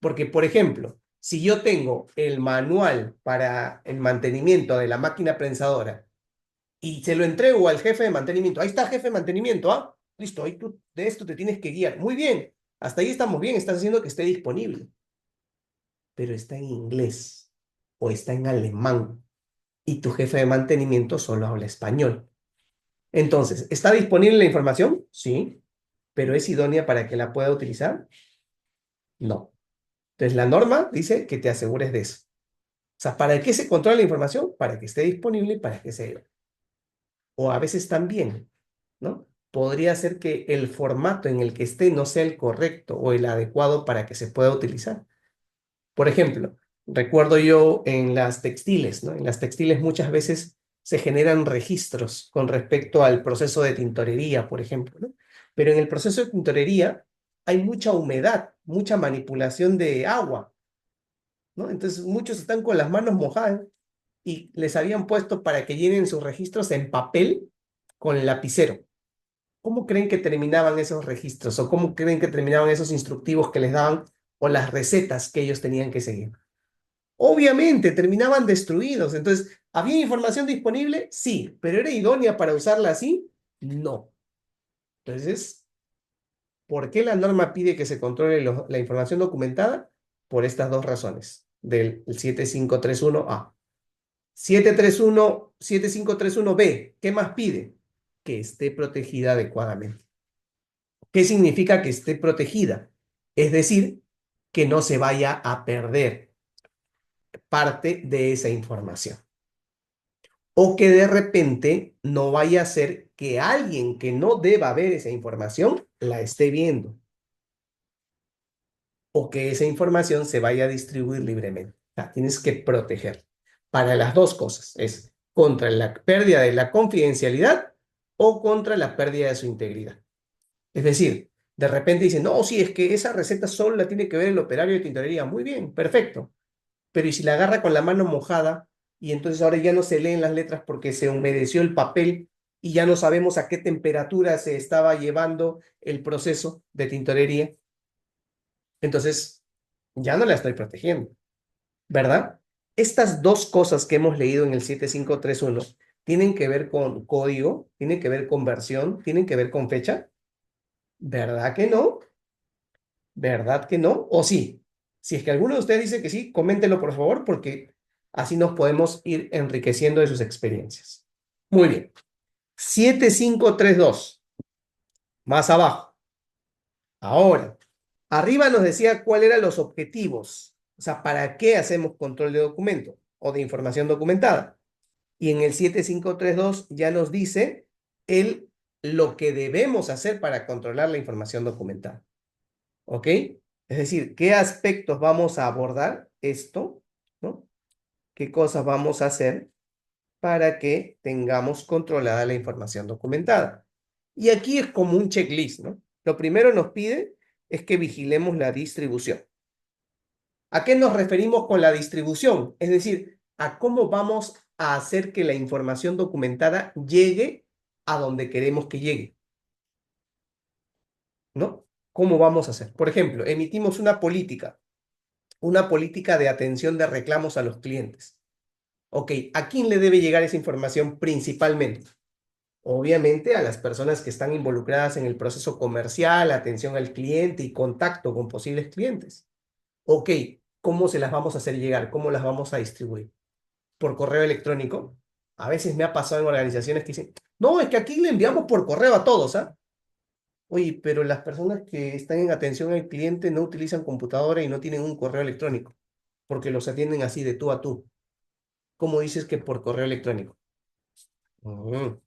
Porque, por ejemplo, si yo tengo el manual para el mantenimiento de la máquina prensadora y se lo entrego al jefe de mantenimiento, ahí está, jefe de mantenimiento, ¿ah? Listo, ahí tú de esto te tienes que guiar. Muy bien, hasta ahí estamos bien, estás haciendo que esté disponible. Pero está en inglés o está en alemán y tu jefe de mantenimiento solo habla español. Entonces, ¿está disponible la información? Sí, pero ¿es idónea para que la pueda utilizar? No. Entonces, la norma dice que te asegures de eso. O sea, ¿para qué se controla la información? Para que esté disponible y para que se... O a veces también, ¿no? Podría ser que el formato en el que esté no sea el correcto o el adecuado para que se pueda utilizar. Por ejemplo, recuerdo yo en las textiles, ¿no? En las textiles muchas veces se generan registros con respecto al proceso de tintorería, por ejemplo, ¿no? Pero en el proceso de tintorería hay mucha humedad, mucha manipulación de agua, ¿no? Entonces muchos están con las manos mojadas y les habían puesto para que llenen sus registros en papel con lapicero. ¿Cómo creen que terminaban esos registros o cómo creen que terminaban esos instructivos que les daban o las recetas que ellos tenían que seguir? Obviamente terminaban destruidos. Entonces, ¿había información disponible? Sí, pero ¿era idónea para usarla así? No. Entonces, ¿por qué la norma pide que se controle la información documentada? Por estas dos razones del 7531A. 7531B, ¿qué más pide? Que esté protegida adecuadamente. ¿Qué significa que esté protegida? Es decir, que no se vaya a perder parte de esa información. O que de repente no vaya a ser que alguien que no deba ver esa información la esté viendo. O que esa información se vaya a distribuir libremente. O sea, tienes que proteger. Para las dos cosas. Es contra la pérdida de la confidencialidad o contra la pérdida de su integridad. Es decir, de repente dicen, no, sí, es que esa receta solo la tiene que ver el operario de tintorería. Muy bien, perfecto. Pero ¿y si la agarra con la mano mojada y entonces ahora ya no se leen las letras porque se humedeció el papel y ya no sabemos a qué temperatura se estaba llevando el proceso de tintorería? Entonces, ya no la estoy protegiendo, ¿verdad? Estas dos cosas que hemos leído en el 7531 tienen que ver con código, tienen que ver con versión, tienen que ver con fecha. ¿Verdad que no? ¿Verdad que no? ¿O sí? Si es que alguno de ustedes dice que sí, coméntenlo por favor, porque así nos podemos ir enriqueciendo de sus experiencias. Muy bien. 7532. Más abajo. Ahora, arriba nos decía cuáles eran los objetivos. O sea, ¿para qué hacemos control de documento o de información documentada? Y en el 7532 ya nos dice lo que debemos hacer para controlar la información documentada. ¿Ok? Es decir, ¿qué aspectos vamos a abordar esto? ¿No? ¿Qué cosas vamos a hacer para que tengamos controlada la información documentada? Y aquí es como un checklist, ¿no? Lo primero nos pide es que vigilemos la distribución. ¿A qué nos referimos con la distribución? Es decir, a cómo vamos a hacer que la información documentada llegue a donde queremos que llegue, ¿no? ¿Cómo vamos a hacer? Por ejemplo, emitimos una política de atención de reclamos a los clientes. Ok, ¿a quién le debe llegar esa información principalmente? Obviamente a las personas que están involucradas en el proceso comercial, atención al cliente y contacto con posibles clientes. Ok, ¿cómo se las vamos a hacer llegar? ¿Cómo las vamos a distribuir? ¿Por correo electrónico? A veces me ha pasado en organizaciones que dicen, no, es que aquí le enviamos por correo a todos, ¿ah? Oye, pero las personas que están en atención al cliente no utilizan computadora y no tienen un correo electrónico, porque los atienden así de tú a tú. ¿Cómo dices que por correo electrónico? Mm.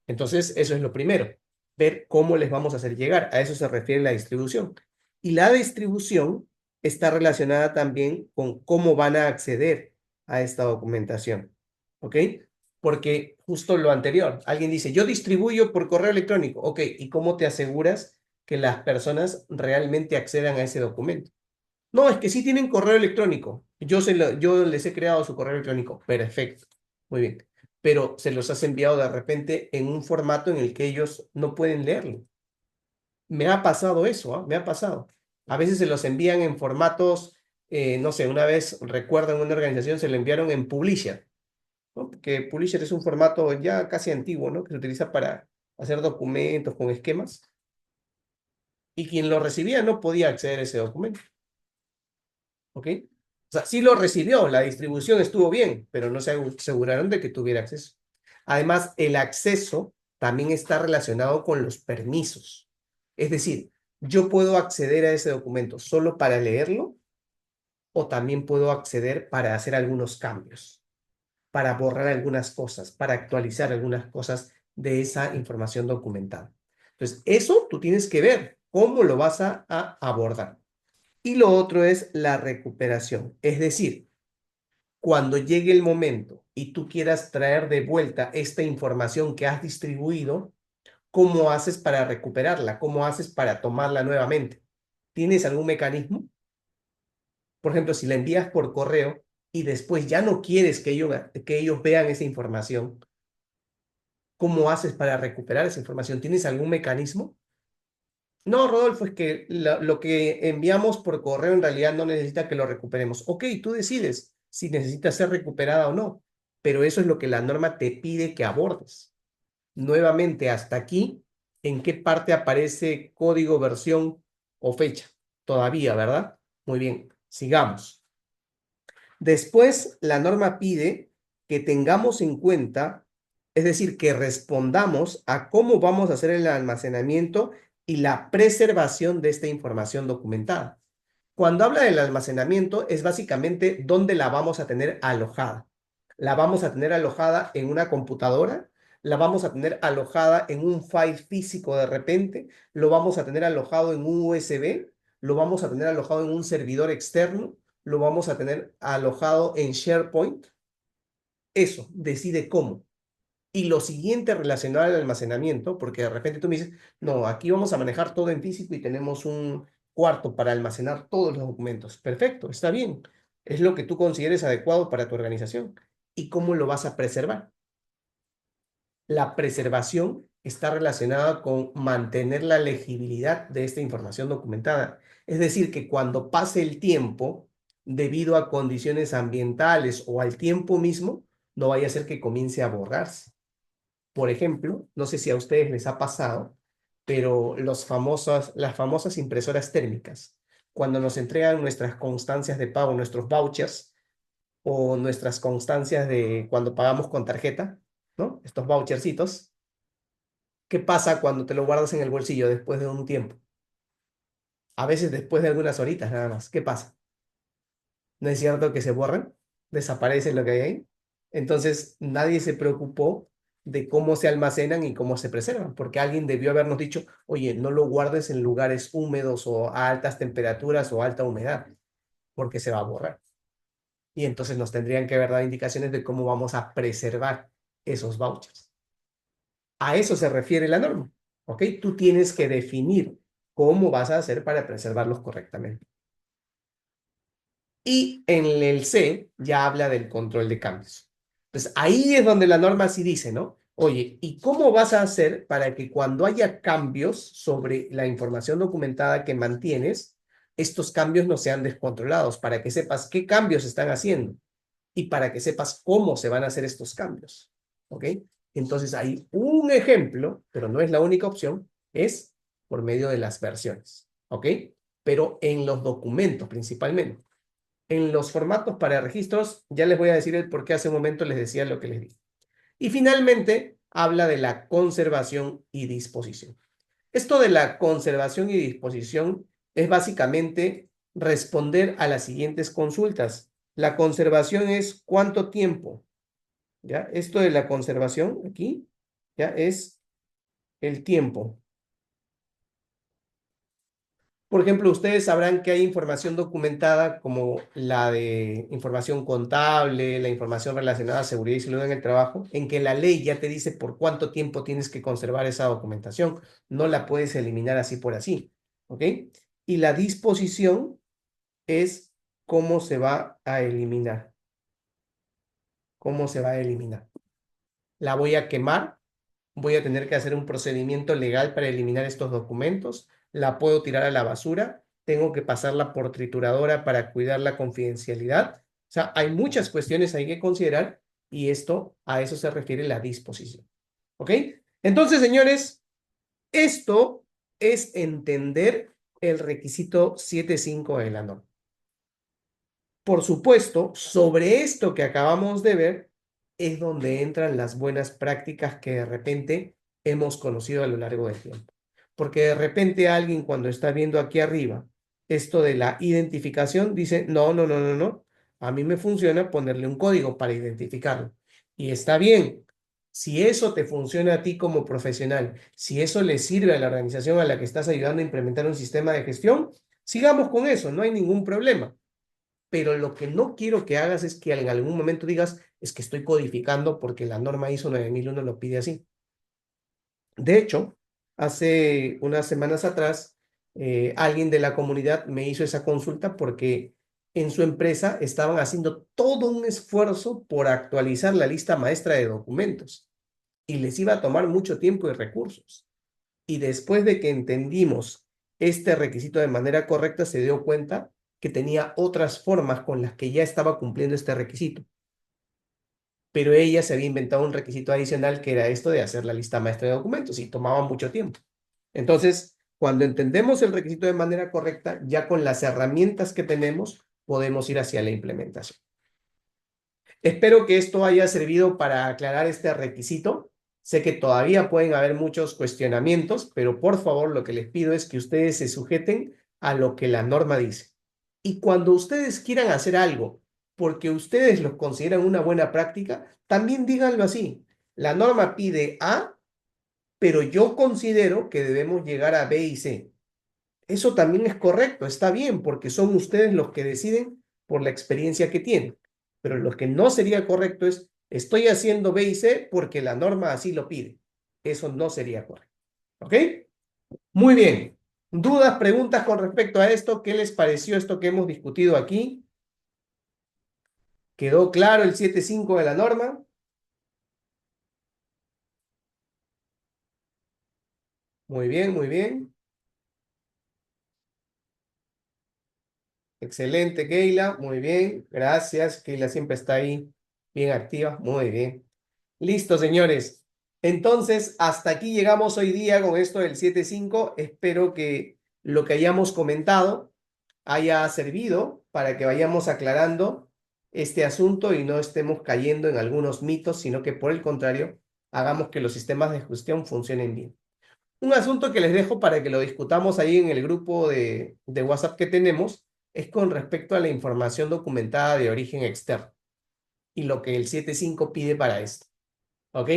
Entonces, eso es lo primero, ver cómo les vamos a hacer llegar. A eso se refiere la distribución. Y la distribución está relacionada también con cómo van a acceder a esta documentación. ¿Ok? Porque justo lo anterior, alguien dice, yo distribuyo por correo electrónico. Ok, ¿y cómo te aseguras que las personas realmente accedan a ese documento? No, es que sí tienen correo electrónico. Yo les he creado su correo electrónico. Perfecto. Muy bien. Pero se los has enviado de repente en un formato en el que ellos no pueden leerlo. Me ha pasado eso, ¿ah? Me ha pasado. A veces se los envían en formatos, no sé, una vez recuerdo en una organización se lo enviaron en Publisher, ¿no? Porque Publisher es un formato ya casi antiguo, ¿no? Que se utiliza para hacer documentos con esquemas. Y quien lo recibía no podía acceder a ese documento. ¿Ok? O sea, sí lo recibió, la distribución estuvo bien, pero no se aseguraron de que tuviera acceso. Además, el acceso también está relacionado con los permisos. Es decir, yo puedo acceder a ese documento solo para leerlo o también puedo acceder para hacer algunos cambios, para borrar algunas cosas, para actualizar algunas cosas de esa información documentada. Entonces, eso tú tienes que ver cómo lo vas a abordar. Y lo otro es la recuperación. Es decir, cuando llegue el momento y tú quieras traer de vuelta esta información que has distribuido, ¿cómo haces para recuperarla? ¿Cómo haces para tomarla nuevamente? ¿Tienes algún mecanismo? Por ejemplo, si la envías por correo y después ya no quieres que ellos vean esa información, ¿cómo haces para recuperar esa información? ¿Tienes algún mecanismo? No, Rodolfo, es que lo que enviamos por correo en realidad no necesita que lo recuperemos. Ok, tú decides si necesita ser recuperada o no, pero eso es lo que la norma te pide que abordes. Nuevamente, hasta aquí, ¿en qué parte aparece código, versión o fecha? Todavía, ¿verdad? Muy bien, sigamos. Después, la norma pide que tengamos en cuenta, es decir, que respondamos a cómo vamos a hacer el almacenamiento y la preservación de esta información documentada. Cuando habla del almacenamiento, es básicamente dónde la vamos a tener alojada. La vamos a tener alojada en una computadora, la vamos a tener alojada en un file físico de repente, lo vamos a tener alojado en un USB, lo vamos a tener alojado en un servidor externo, lo vamos a tener alojado en SharePoint. Eso, decide cómo. Y lo siguiente relacionado al almacenamiento, porque de repente tú me dices, no, aquí vamos a manejar todo en físico y tenemos un cuarto para almacenar todos los documentos. Perfecto, está bien. Es lo que tú consideres adecuado para tu organización. ¿Y cómo lo vas a preservar? La preservación está relacionada con mantener la legibilidad de esta información documentada. Es decir, que cuando pase el tiempo, debido a condiciones ambientales o al tiempo mismo, no vaya a ser que comience a borrarse. Por ejemplo, no sé si a ustedes les ha pasado, pero las famosas impresoras térmicas, cuando nos entregan nuestras constancias de pago, nuestros vouchers o nuestras constancias de cuando pagamos con tarjeta, ¿no? Estos vouchercitos, ¿qué pasa cuando te lo guardas en el bolsillo después de un tiempo? A veces después de algunas horitas nada más. ¿Qué pasa? ¿No es cierto que se borran? ¿Desaparece lo que hay ahí? Entonces, nadie se preocupó de cómo se almacenan y cómo se preservan, porque alguien debió habernos dicho, oye, no lo guardes en lugares húmedos o a altas temperaturas o alta humedad, porque se va a borrar. Y entonces nos tendrían que haber dado indicaciones de cómo vamos a preservar esos vouchers. A eso se refiere la norma, ¿ok? Tú tienes que definir cómo vas a hacer para preservarlos correctamente. Y en el C ya habla del control de cambios. Entonces ahí es donde la norma sí dice, ¿no? Oye, ¿y cómo vas a hacer para que cuando haya cambios sobre la información documentada que mantienes, estos cambios no sean descontrolados, para que sepas qué cambios están haciendo y para que sepas cómo se van a hacer estos cambios? ¿Ok? Entonces hay un ejemplo, pero no es la única opción, es por medio de las versiones. ¿Ok? Pero en los documentos principalmente. En los formatos para registros, ya les voy a decir el por qué hace un momento les decía lo que les dije. Y finalmente, habla de la conservación y disposición. Esto de la conservación y disposición es básicamente responder a las siguientes consultas. La conservación es cuánto tiempo, ¿ya? Esto de la conservación aquí, ¿ya? Es el tiempo. Por ejemplo, ustedes sabrán que hay información documentada como la de información contable, la información relacionada a seguridad y salud en el trabajo, en que la ley ya te dice por cuánto tiempo tienes que conservar esa documentación. No la puedes eliminar así por así, ¿ok? Y la disposición es cómo se va a eliminar. ¿Cómo se va a eliminar? La voy a quemar, voy a tener que hacer un procedimiento legal para eliminar estos documentos, la puedo tirar a la basura, tengo que pasarla por trituradora para cuidar la confidencialidad. O sea, hay muchas cuestiones ahí que considerar y a eso se refiere la disposición. ¿Ok? Entonces, señores, esto es entender el requisito 7.5 de la norma. Por supuesto, sobre esto que acabamos de ver es donde entran las buenas prácticas que de repente hemos conocido a lo largo del tiempo. Porque de repente alguien cuando está viendo aquí arriba esto de la identificación dice, no, no, no, no, no, a mí me funciona ponerle un código para identificarlo. Y está bien, si eso te funciona a ti como profesional, si eso le sirve a la organización a la que estás ayudando a implementar un sistema de gestión, sigamos con eso, no hay ningún problema. Pero lo que no quiero que hagas es que en algún momento digas, es que estoy codificando porque la norma ISO 9001 lo pide así. De hecho, hace unas semanas atrás, alguien de la comunidad me hizo esa consulta porque en su empresa estaban haciendo todo un esfuerzo por actualizar la lista maestra de documentos y les iba a tomar mucho tiempo y recursos. Y después de que entendimos este requisito de manera correcta, se dio cuenta que tenía otras formas con las que ya estaba cumpliendo este requisito. Pero ella se había inventado un requisito adicional que era esto de hacer la lista maestra de documentos y tomaba mucho tiempo. Entonces, cuando entendemos el requisito de manera correcta, ya con las herramientas que tenemos, podemos ir hacia la implementación. Espero que esto haya servido para aclarar este requisito. Sé que todavía pueden haber muchos cuestionamientos, pero por favor lo que les pido es que ustedes se sujeten a lo que la norma dice. Y cuando ustedes quieran hacer algo porque ustedes lo consideran una buena práctica, también díganlo así. La norma pide A, pero yo considero que debemos llegar a B y C. Eso también es correcto, está bien, porque son ustedes los que deciden por la experiencia que tienen. Pero lo que no sería correcto es, estoy haciendo B y C porque la norma así lo pide. Eso no sería correcto. ¿Ok? Muy bien. ¿Dudas, preguntas con respecto a esto? ¿Qué les pareció esto que hemos discutido aquí? ¿Quedó claro el 7.5 de la norma? Muy bien, muy bien. Excelente, Keila. Muy bien. Gracias. Keila siempre está ahí bien activa. Muy bien. Listo, señores. Entonces, hasta aquí llegamos hoy día con esto del 7.5. Espero que lo que hayamos comentado haya servido para que vayamos aclarando este asunto y no estemos cayendo en algunos mitos, sino que por el contrario, hagamos que los sistemas de gestión funcionen bien. Un asunto que les dejo para que lo discutamos ahí en el grupo de WhatsApp que tenemos es con respecto a la información documentada de origen externo y lo que el 7.5 pide para esto. ¿Ok?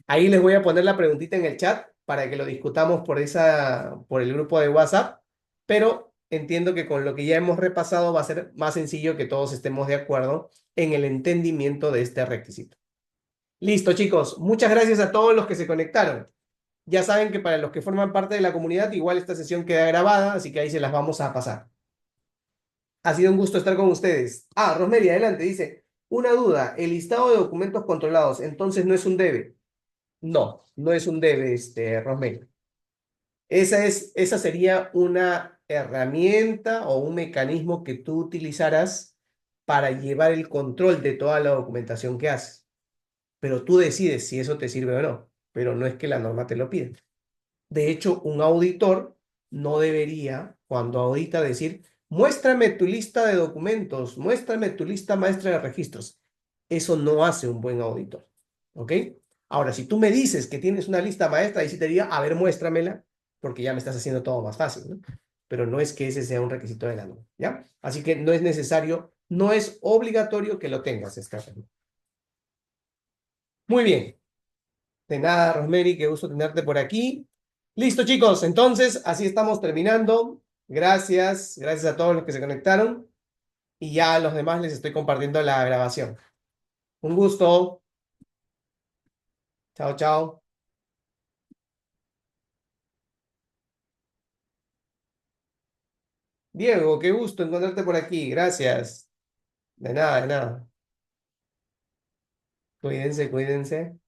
Ahí les voy a poner la preguntita en el chat para que lo discutamos por el grupo de WhatsApp, pero entiendo que con lo que ya hemos repasado va a ser más sencillo que todos estemos de acuerdo en el entendimiento de este requisito. Listo, chicos. Muchas gracias a todos los que se conectaron. Ya saben que para los que forman parte de la comunidad, igual esta sesión queda grabada, así que ahí se las vamos a pasar. Ha sido un gusto estar con ustedes. Rosemary, adelante, dice, una duda, el listado de documentos controlados, entonces no es un debe. No, no es un debe, Rosemary. Esa sería una herramienta o un mecanismo que tú utilizarás para llevar el control de toda la documentación que haces. Pero tú decides si eso te sirve o no, pero no es que la norma te lo pida. De hecho, un auditor no debería, cuando audita, decir, muéstrame tu lista de documentos, muéstrame tu lista maestra de registros. Eso no hace un buen auditor. ¿Ok? Ahora, si tú me dices que tienes una lista maestra, ahí sí te diría, a ver, muéstramela, porque ya me estás haciendo todo más fácil, ¿no? Pero no es que ese sea un requisito de la norma, ¿ya? Así que no es necesario, no es obligatorio que lo tengas, Scarlett. Muy bien. De nada, Rosemary, qué gusto tenerte por aquí. Listo, chicos, entonces así estamos terminando. Gracias, gracias a todos los que se conectaron y ya a los demás les estoy compartiendo la grabación. Un gusto. Chao, chao. Diego, qué gusto encontrarte por aquí. Gracias. De nada, de nada. Cuídense, cuídense.